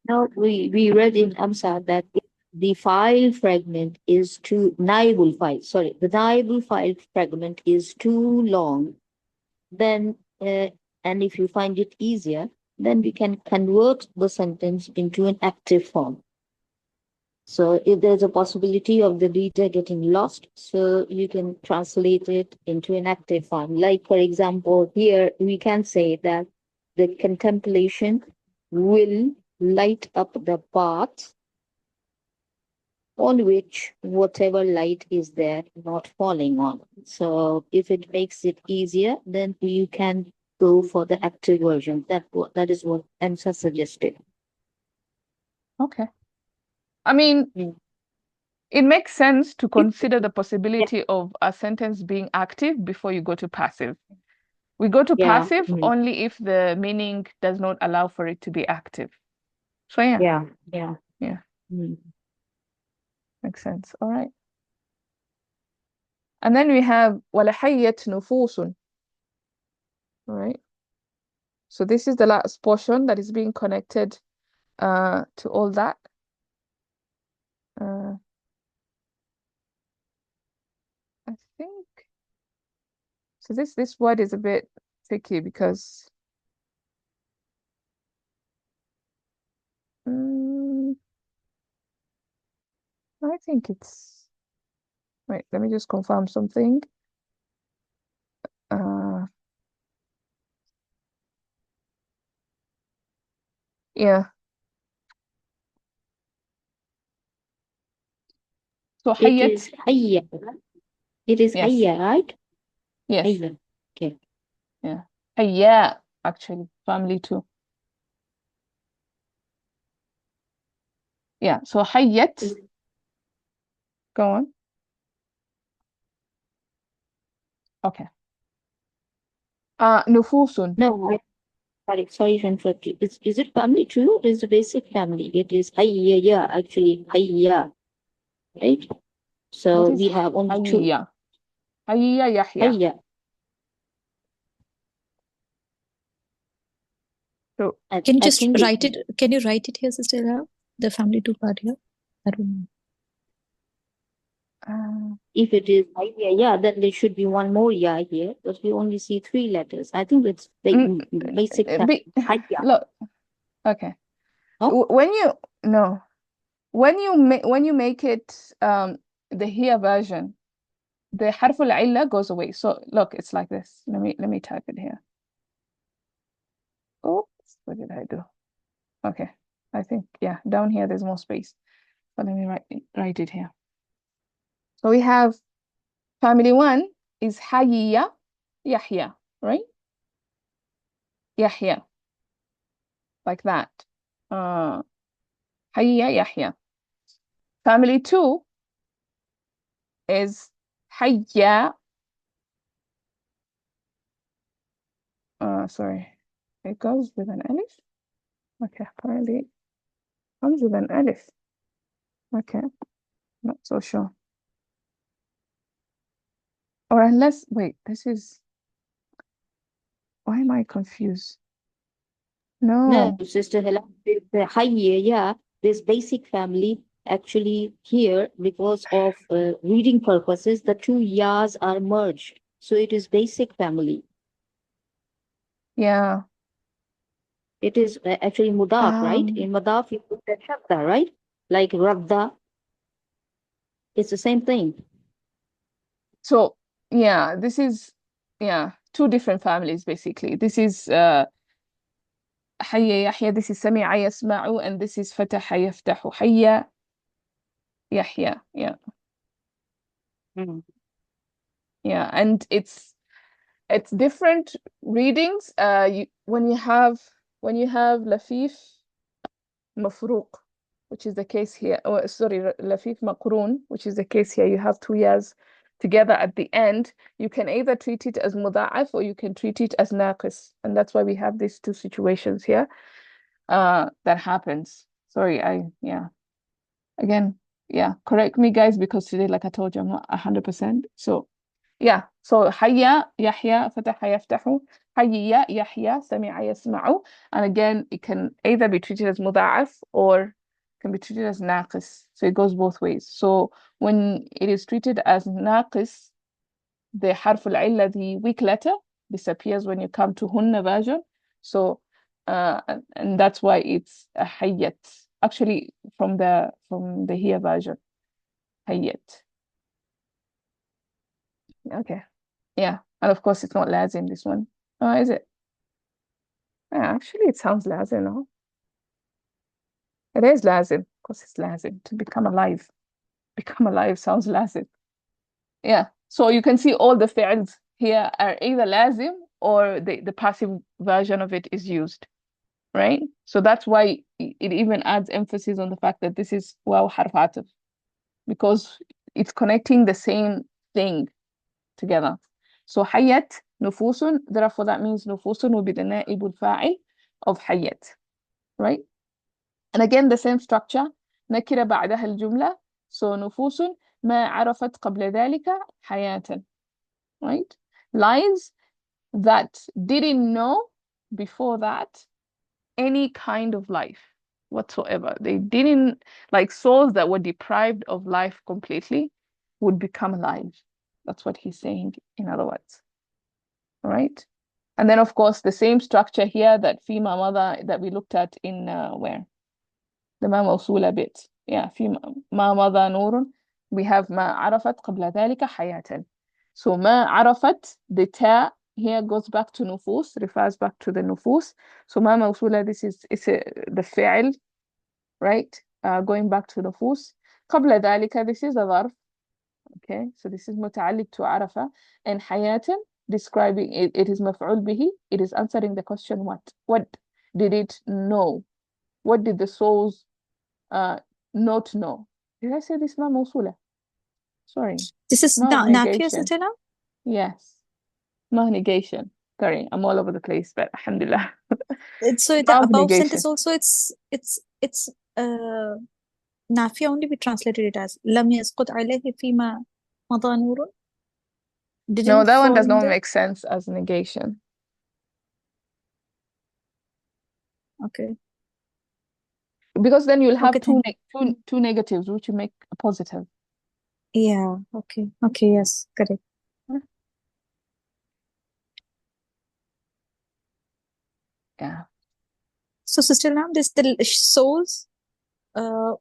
Now we read in Amsa that if the file fragment is too naibul file. Sorry, the naibul file fragment is too long. Then, and if you find it easier, then we can convert the sentence into an active form. So if there's a possibility of the reader getting lost, so you can translate it into an active form. Like, for example, here we can say that the contemplation will light up the path on which whatever light is there not falling on. So if it makes it easier, then you can go for the active version. That is what EMSA suggested. Okay. I mean, Mm. it makes sense to consider the possibility of a sentence being active before you go to passive. We go to Yeah. passive Mm. only if the meaning does not allow for it to be active. So yeah. Yeah. Mm. Makes sense. All right. And then we have وَلَحَيَّتْ نُفُوسٌ. right? So this is the last portion that is being connected to all that. I think so. This word is a bit tricky because I think it's wait. Let me just confirm something. Yeah. So It حيت. is hayya. It is Yes. hayya, right? Yes. Hayya. Okay. Yeah. حياء actually family too. Yeah. So حيت. Go on. Okay. نفوس. No, sorry to interrupt you. Is it family too? Or is the basic family? It is hayya, actually hayya, right? So What is we have only two. حيا؟ حيا يحيى. Hayya. So Can you I just think write it? Can you write it here, Sister Ella? The family two part here. I don't know. if it is hayya, yeah, then there should be one more ya here, because we only see three letters. I think it's basic family. Hayya. look. Okay. No? When you make it the here version, the حرف العلة goes away. So look, it's like this. Let me type it here. Oops, what did I do? Okay, I think yeah, down here there's more space. But let me write it here. So we have family one is حيية يحيى, right? يحيى, like that. حيية يحيى. Family two is حيا. Sorry, it goes with an alif. Okay, apparently it comes with an alif. Okay, not so sure. Or unless, wait, this is, why am I confused? No, No. Sister Helen, the hayya, yeah, this basic family actually here, because of reading purposes, the two yas are merged. So it is basic family. Yeah. It is actually mudaf, right? In mudaf, you put that shadda, right? Like radda. It's the same thing. So yeah, this is two different families basically. This is حي يحيى, this is سمع يسمع, and this is فتح يفتح. حي يحيى. Yeah. Yeah, and it's different readings. When you have لفيف مفروق, which is the case here. Oh, sorry, لفيف مقرون, which is the case here. You have two years together at the end. You can either treat it as مضاعف or you can treat it as ناقص, and that's why we have these two situations here. That happens. Sorry, again, correct me guys, because today, like I told you, I'm not 100%. So yeah, so حيا يحيى فتح يفتح, حيي يحيى سمع يسمع, and again it can either be treated as مضاعف or can be treated as ناقص, so it goes both ways. So when it is treated as ناقص, the حرف العلة, the weak letter, disappears when you come to هن version. So and that's why it's a حيت, actually from the here version, حيت. Okay. Yeah, and of course it's not lazim, this one. Oh, is it? Yeah, actually it sounds lazim, no? It is lazim. Of course it's lazim. To become alive. Become alive sounds lazim. Yeah. So you can see all the fi'ls here are either lazim or the passive version of it is used, right? So that's why it even adds emphasis on the fact that this is waw harf atf, because it's connecting the same thing together. So حيت نفوس, therefore that means نفوس will be the نائب الفاعل of حيت, right? And again the same structure, نكرة بعدها الجملة. So نفوس ما عرفت قبل ذلك حياة, right? Lives that didn't know before that any kind of life whatsoever. They didn't, like souls that were deprived of life completely would become alive. That's what he's saying, in other words. All right. And then, of course, the same structure here that فيما مضى that we looked at in where? The ما موصولة bit. Yeah, فيما ما مضى نور. We have ما عرفت قبل ذلك حياة. So ما عرفت, the ta here goes back to نفوس, refers back to the نفوس. So ما موصولة, this is the فعل, right? Going back to نفوس. قبل ذلك, this is a ظرف. Okay, so this is متعلق to عرفة. And حياة, describing it, it is مفعول به. It is answering the question what did it know? What did the souls not know? Did I say this ما موصولة? Sorry, This is not Nafia, negation. Sister Lam? Yes, not negation. Sorry, I'm all over the place, but alhamdulillah. So the Not above negation. sentence also it's Nafia only we translated it as لم يسقط عليه فيما مضى نور. No, Didn't that one fall does in not the make sense as negation. okay. Because then you'll have Okay, two negatives, which will make a positive. Yeah, okay. Okay, yes, correct. Yeah. So Sister Lam, this the souls or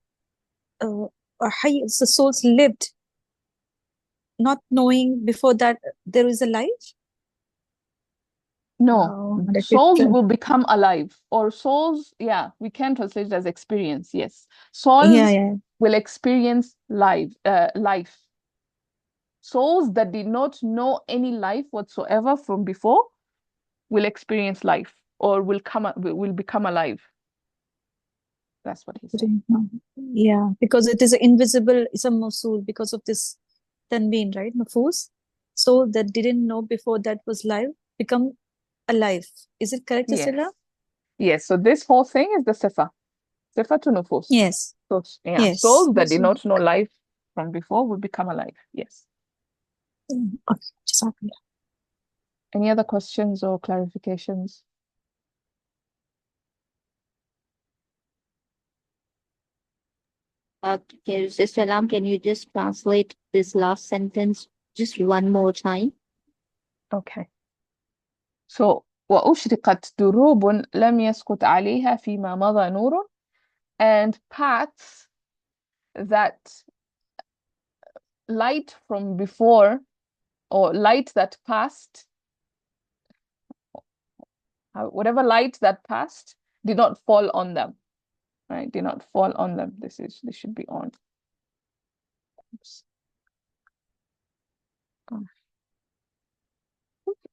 the souls lived not knowing before that there is a life? No, Oh, that souls is, will become alive, or souls, yeah, we can translate it as experience, yes. Souls yeah. will experience life. Souls that did not know any life whatsoever from before will experience life, or will become alive. That's what he's saying. Yeah, because it is invisible, it's a mawsool because of this tanween, right? Nufus. Soul that didn't know before that was live become alive. Is it correct, Yes. Asila? Yes, so this whole thing is the sifa to nufus. Yes. So yeah, Yes. souls that did So- not know life from before will become alive. Yes. Okay. Jazakallah. Any other questions or clarifications? Sister Lam, can you just translate this last sentence just one more time? Okay. So وأشرقت دروب لم يسقط عليها فيما مضى نور, and paths that light from before, or light that passed, whatever light that passed did not fall on them, right? Did not fall on them. This should be on. Oops. Oh.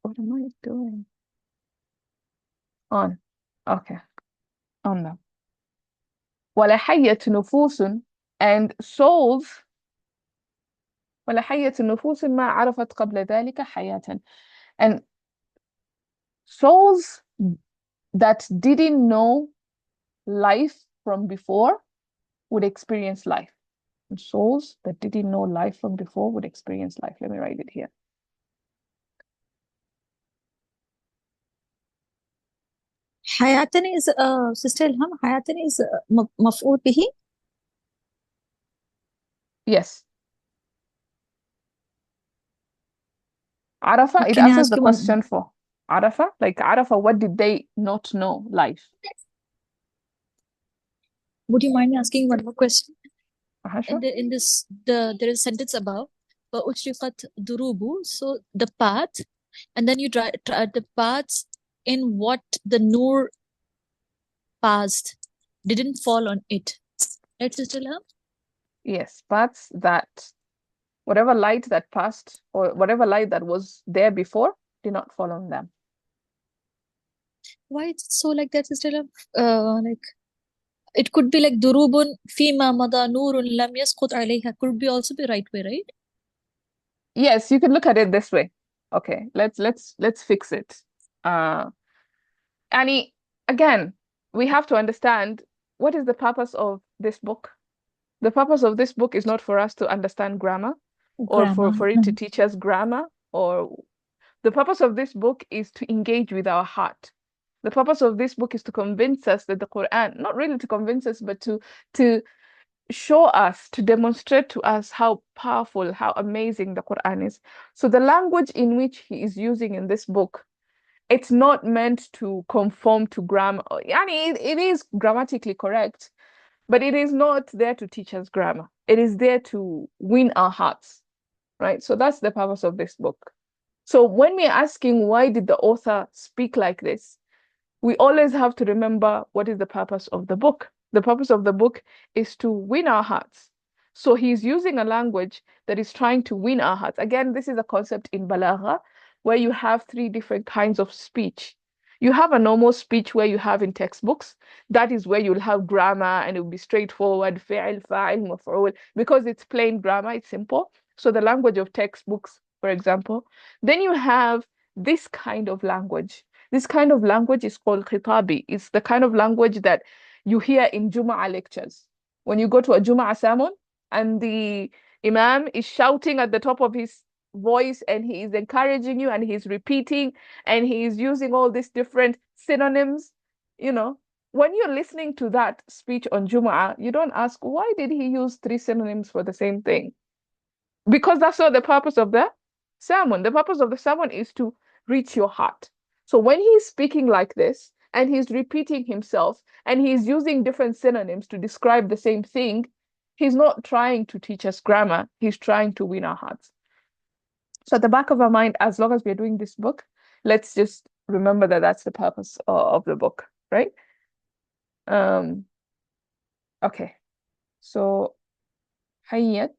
What am I doing? On. Okay. On them. ولحية نفوس, and souls ولحية نفوس ما عرفت قبل ذلك حياة, and souls that didn't know life from before would experience life. And souls that didn't know life from before would experience life. Let me write it here. Hayatan is Sister Ilham, Hayatan is maf'ul bihi. Yes. Arafa, it Can I answers ask the you one? question for Arafa. Like Arafa, what did they not know life? Would you mind me asking one more question? Sure. In this, there is a sentence above, وَأُشْرِقَتْ durubu. So the path, and then you try the paths in what the Noor passed didn't fall on it. Right, Sister Ilham? Yes, paths that whatever light that passed, or whatever light that was there before, did not fall on them. Why is it so like that, Sister Ilham? Like it could be like durubun fima mada nurun lam yasqut alayha. Could be also be right way, right? Yes, you could look at it this way. Okay, let's fix it. Annie, again, we have to understand what is the purpose of this book. The purpose of this book is not for us to understand grammar, or for it to teach us grammar, or The purpose of this book is to engage with our heart. The purpose of this book is to convince us that the Quran, not really to convince us, but to show us, to demonstrate to us how powerful, how amazing the Quran is. So the language in which he is using in this book, it's not meant to conform to grammar. Yani it is grammatically correct, but it is not there to teach us grammar. It is there to win our hearts, right? So that's the purpose of this book. So when we're asking why did the author speak like this, we always have to remember what is the purpose of the book. The purpose of the book is to win our hearts. So he's using a language that is trying to win our hearts. Again, this is a concept in Balagha where you have three different kinds of speech. You have a normal speech where you have in textbooks. That is where you'll have grammar and it will be straightforward, fi'il, fa'il, maf'ul, because it's plain grammar, it's simple. So the language of textbooks, for example. Then you have this kind of language. This kind of language is called khitabi. It's the kind of language that you hear in Jumu'ah lectures. When you go to a Jumu'ah sermon and the Imam is shouting at the top of his voice and he is encouraging you and he's repeating and he is using all these different synonyms, you know, when you're listening to that speech on Jumu'ah, you don't ask, why did he use 3 synonyms for the same thing? Because that's not the purpose of the sermon. The purpose of the sermon is to reach your heart. So when he's speaking like this and he's repeating himself and he's using different synonyms to describe the same thing, he's not trying to teach us grammar. He's trying to win our hearts. So at the back of our mind, as long as we're doing this book, let's just remember that that's the purpose of the book, right? Okay. So Hayat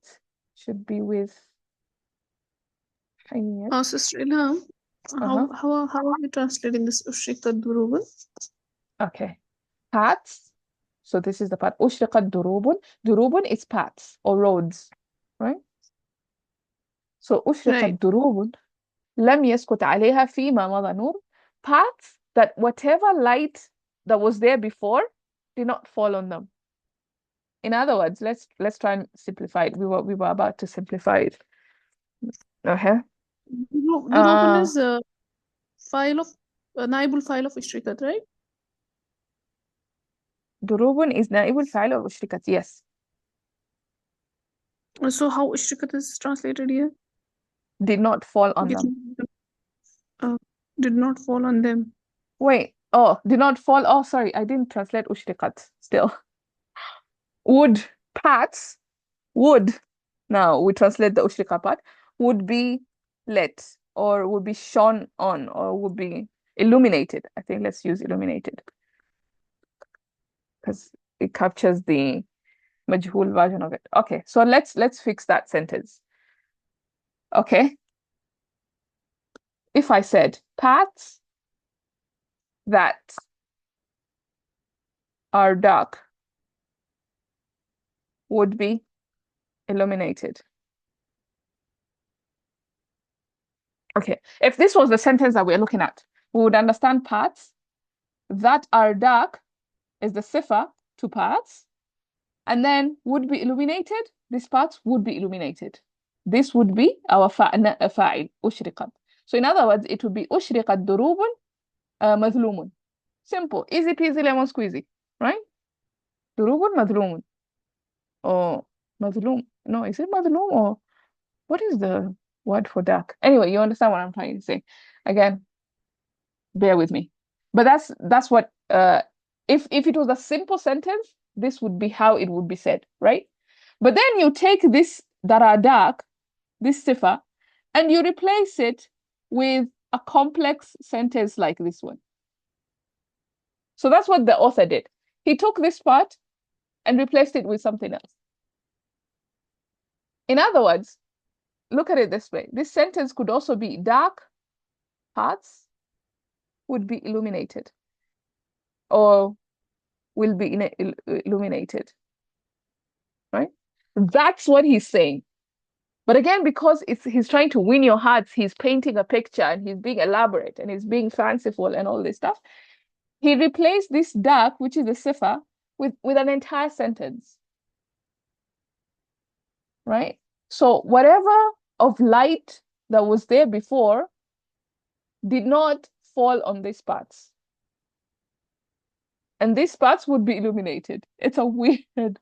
should be with Hayat. Sister Ilham, how are you translating this Ushriqat Durubun? Okay. Paths. So this is the part. Ushriqat durubun. Durubun is paths or roads, right? So Ushriqat durubun. Lam yaskut alayha fima madha nur. Paths that whatever light that was there before did not fall on them. In other words, let's try and simplify it. We were about to simplify it. Okay. Durubun is a naibul file of Ushriqat, right? Durubun is naibul fa'il of Ushriqat, yes. So how Ushriqat is translated here? Did not fall on them. Did not fall on them. Wait, oh, did not fall. Oh, sorry, I didn't translate Ushriqat still. Would, paths, would, now we translate the Ushriqa part, would be lit or would be shone on or would be illuminated. I think let's use illuminated because it captures the majhul version of it. Okay, so let's fix that sentence. Okay. If I said paths that are dark would be illuminated. Okay, if this was the sentence that we're looking at, we would understand paths that are dark is the sifa to paths, and then would be illuminated. These parts would be illuminated. This would be our fa'il, ushriqat. So in other words, it would be ushriqat durubun madhlumun. Simple, easy peasy lemon squeezy, right? Durubun madhlumun. Or madhlum. No, is it madhlum or what is the word for dark? Anyway, you understand what I'm trying to say. Again, bear with me. But that's what if it was a simple sentence, this would be how it would be said, right? But then you take this that are dark, this sifa, and you replace it with a complex sentence like this one. So that's what the author did. He took this part and replaced it with something else. In other words, look at it this way. This sentence could also be dark parts would be illuminated or will be illuminated, right? That's what he's saying. But again, because he's trying to win your hearts, he's painting a picture and he's being elaborate and he's being fanciful and all this stuff. He replaced this dark, which is the sifa, with an entire sentence, right? So whatever of light that was there before did not fall on these parts. And these parts would be illuminated. It's a weird,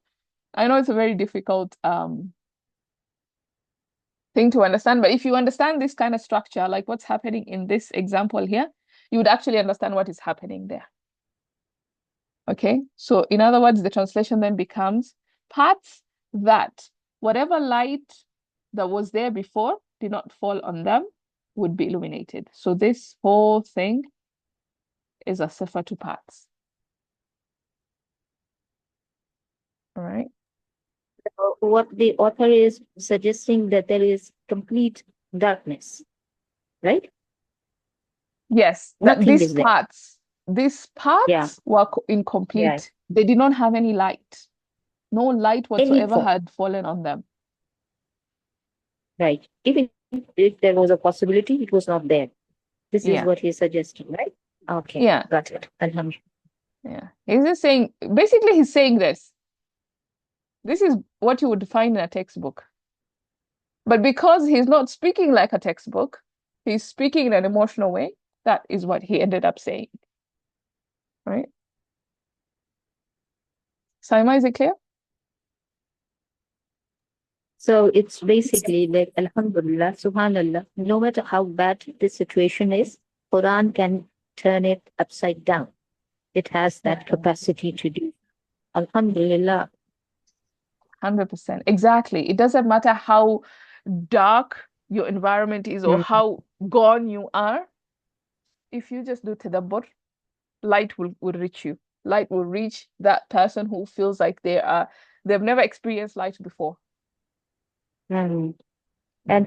I know it's a very difficult thing to understand, but if you understand this kind of structure, like what's happening in this example here, you would actually understand what is happening there. Okay, so in other words, the translation then becomes parts that whatever light that was there before did not fall on them would be illuminated. So this whole thing is a sifa to parts. All right. What the author is suggesting that there is complete darkness, right? Yes, that Nothing these is there. parts Yeah. were incomplete. Yeah. They did not have any light. No light whatsoever form. had fallen on them. Right. Even if there was a possibility, it was not there. This is Yeah. what he's suggesting, right? Okay. Yeah. Got it. Alhamdulillah. Yeah. He's just saying, basically he's saying this. This is what you would find in a textbook. But because he's not speaking like a textbook, he's speaking in an emotional way. That is what he ended up saying. Right? Saima, is it clear? So it's basically like Alhamdulillah, Subhanallah, no matter how bad the situation is, Quran can turn it upside down. It has that capacity to do. Alhamdulillah. 100%. Exactly. It doesn't matter how dark your environment is or how gone you are. If you just do tadabbur, light will reach you. Light will reach that person who feels like they've never experienced light before. And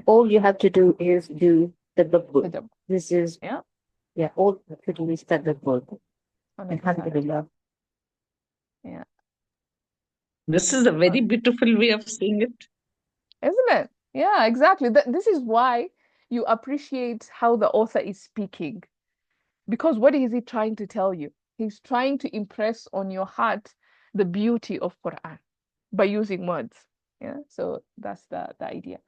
all you have to do is do tadabbur. Tadabbur. This is, Yeah. all you have to do is tadabbur. 100%. Alhamdulillah. Yeah. This is a very beautiful way of saying it. Isn't it? Yeah, exactly. This is why you appreciate how the author is speaking. Because what is he trying to tell you? He's trying to impress on your heart the beauty of Quran by using words. Yeah, so that's the idea.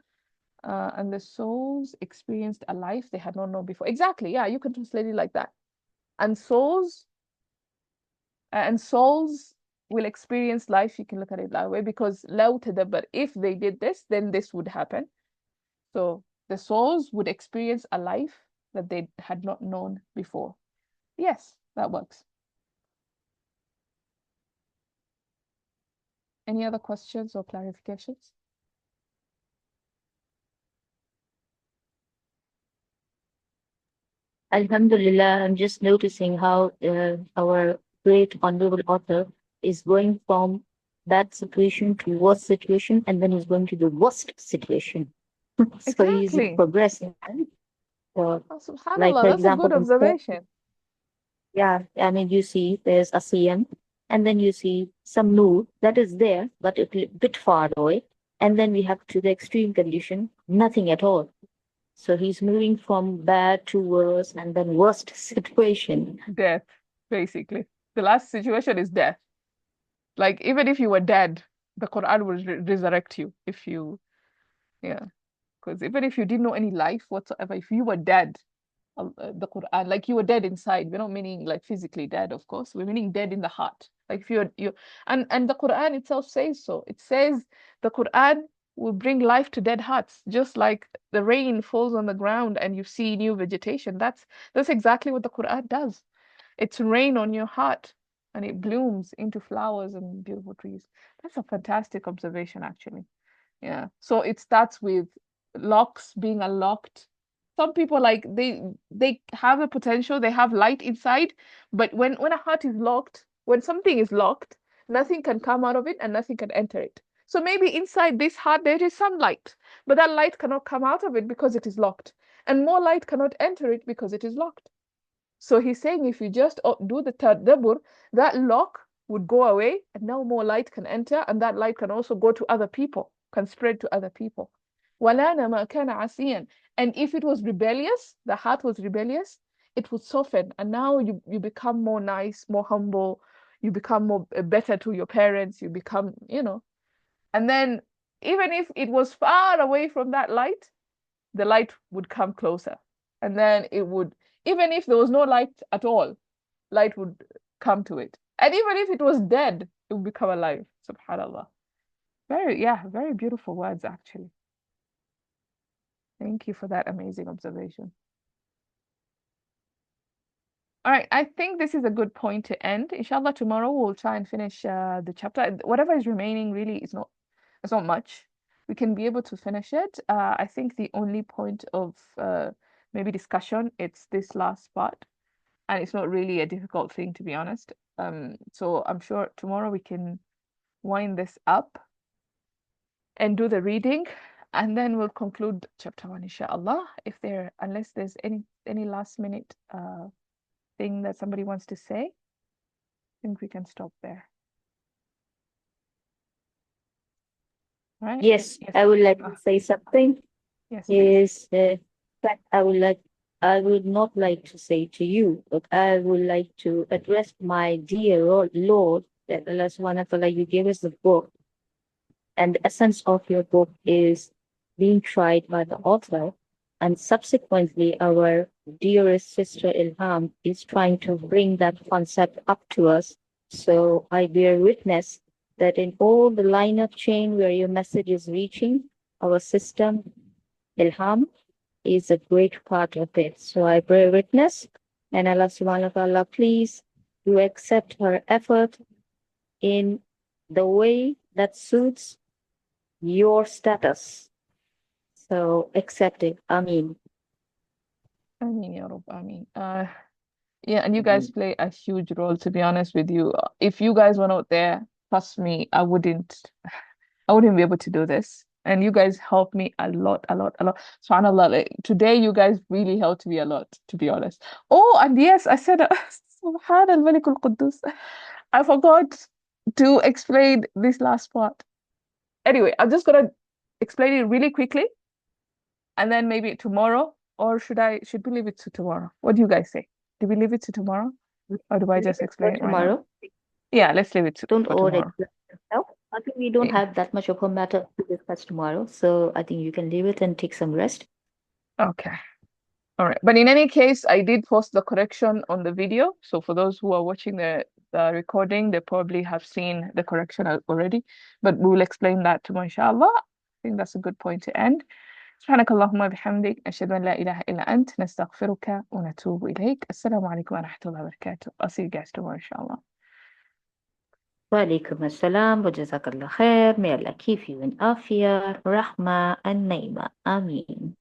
And the souls experienced a life they had not known before. Exactly. Yeah, you can translate it like that. And souls will experience life. You can look at it that way because but if they did this, then this would happen. So the souls would experience a life that they had not known before. Yes, that works. Any other questions or clarifications? Alhamdulillah, I'm just noticing how our great honorable author is going from that situation to worst situation, and then he's going to the worst situation. So he's Exactly. progressing. Right? Oh, Like, subhanallah, for that's a example, good observation. yeah, I mean, you see there's a CM, and then you see some nur that is there, but a bit far away. And then we have to the extreme condition, nothing at all. So he's moving from bad to worse and then worst situation. Death, basically. The last situation is death. Like, even if you were dead, the Quran will resurrect you if you, yeah. Because even if you didn't know any life whatsoever, if you were dead, the Quran, like you were dead inside, we're not meaning like physically dead, of course, we're meaning dead in the heart. Like if you and the Quran itself says so. It says the Quran will bring life to dead hearts, just like the rain falls on the ground and you see new vegetation. That's exactly what the Quran does. It's rain on your heart and it blooms into flowers and beautiful trees. That's a fantastic observation, actually. Yeah. So it starts with locks being unlocked. Some people like they have a potential, they have light inside, but when a heart is locked, when something is locked, nothing can come out of it and nothing can enter it. So maybe inside this heart there is some light, but that light cannot come out of it because it is locked, and more light cannot enter it because it is locked. So he's saying if you just do the tadabbur, that lock would go away and now more light can enter, and that light can also go to other people, can spread to other people. وَلَانَ مَا كَانَ عَصِيًا. And if it was rebellious, the heart was rebellious, it would soften. And now you become more nice, more humble, you become more better to your parents, you become, And then even if it was far away from that light, the light would come closer. And then it would Even if there was no light at all, light would come to it. And even if it was dead, it would become alive. Subhanallah. Very beautiful words, actually. Thank you for that amazing observation. All right, I think this is a good point to end. Inshallah, tomorrow we'll try and finish the chapter. Whatever is remaining really is it's not much. We can be able to finish it. I think the only point of maybe discussion, it's this last part, and it's not really a difficult thing, to be honest. So I'm sure tomorrow we can wind this up and do the reading, and then we'll conclude chapter 1, inshallah. Unless there's any last minute thing that somebody wants to say, I think we can stop there. Right? Yes, I would like to say something. Yes, please. In fact, I would not like to say to you, but I would like to address my dear Lord, that Allah subhanahu wa ta'ala, you gave us the book, and the essence of your book is being tried by the author, and subsequently our dearest sister Ilham is trying to bring that concept up to us. So I bear witness that in all the line of chain where your message is reaching, our sister Ilham is a great part of it. So I bear witness, and Allah subhanahu wa ta'ala, please do accept her effort in the way that suits your status. So accept it. Ameen. Ameen, Ya Rabb, Ameen. Yeah, and you guys play a huge role, to be honest with you. If you guys were not there, trust me, I wouldn't be able to do this. And you guys helped me a lot. SubhanAllah, like, today you guys really helped me a lot, to be honest. Oh, and yes, I said Subhan al-Malik al-Quddus. I forgot to explain this last part. Anyway, I'm just gonna explain it really quickly, and then maybe tomorrow, or should we leave it to tomorrow? What do you guys say? Do we leave it to tomorrow, or do I just explain it right now? Tomorrow. Yeah, let's leave it Don't for over tomorrow. yourself. I think we don't Yeah. have that much of a matter to discuss tomorrow, so I think you can leave it and take some rest. Okay. All right. But in any case, I did post the correction on the video. So for those who are watching the recording, they probably have seen the correction already. But we will explain that tomorrow, inshallah. I think that's a good point to end. سبحانك اللهم وبحمدك أشهد أن لا إله إلا أنت نستغفرك ونتوب إليك. السلام عليكم ورحمة الله وبركاته. I'll see you guys tomorrow, inshallah. Wa alaikum assalam wa jazakallah khair. May Allah keep you in afiyah, rahmah, and naima. Ameen.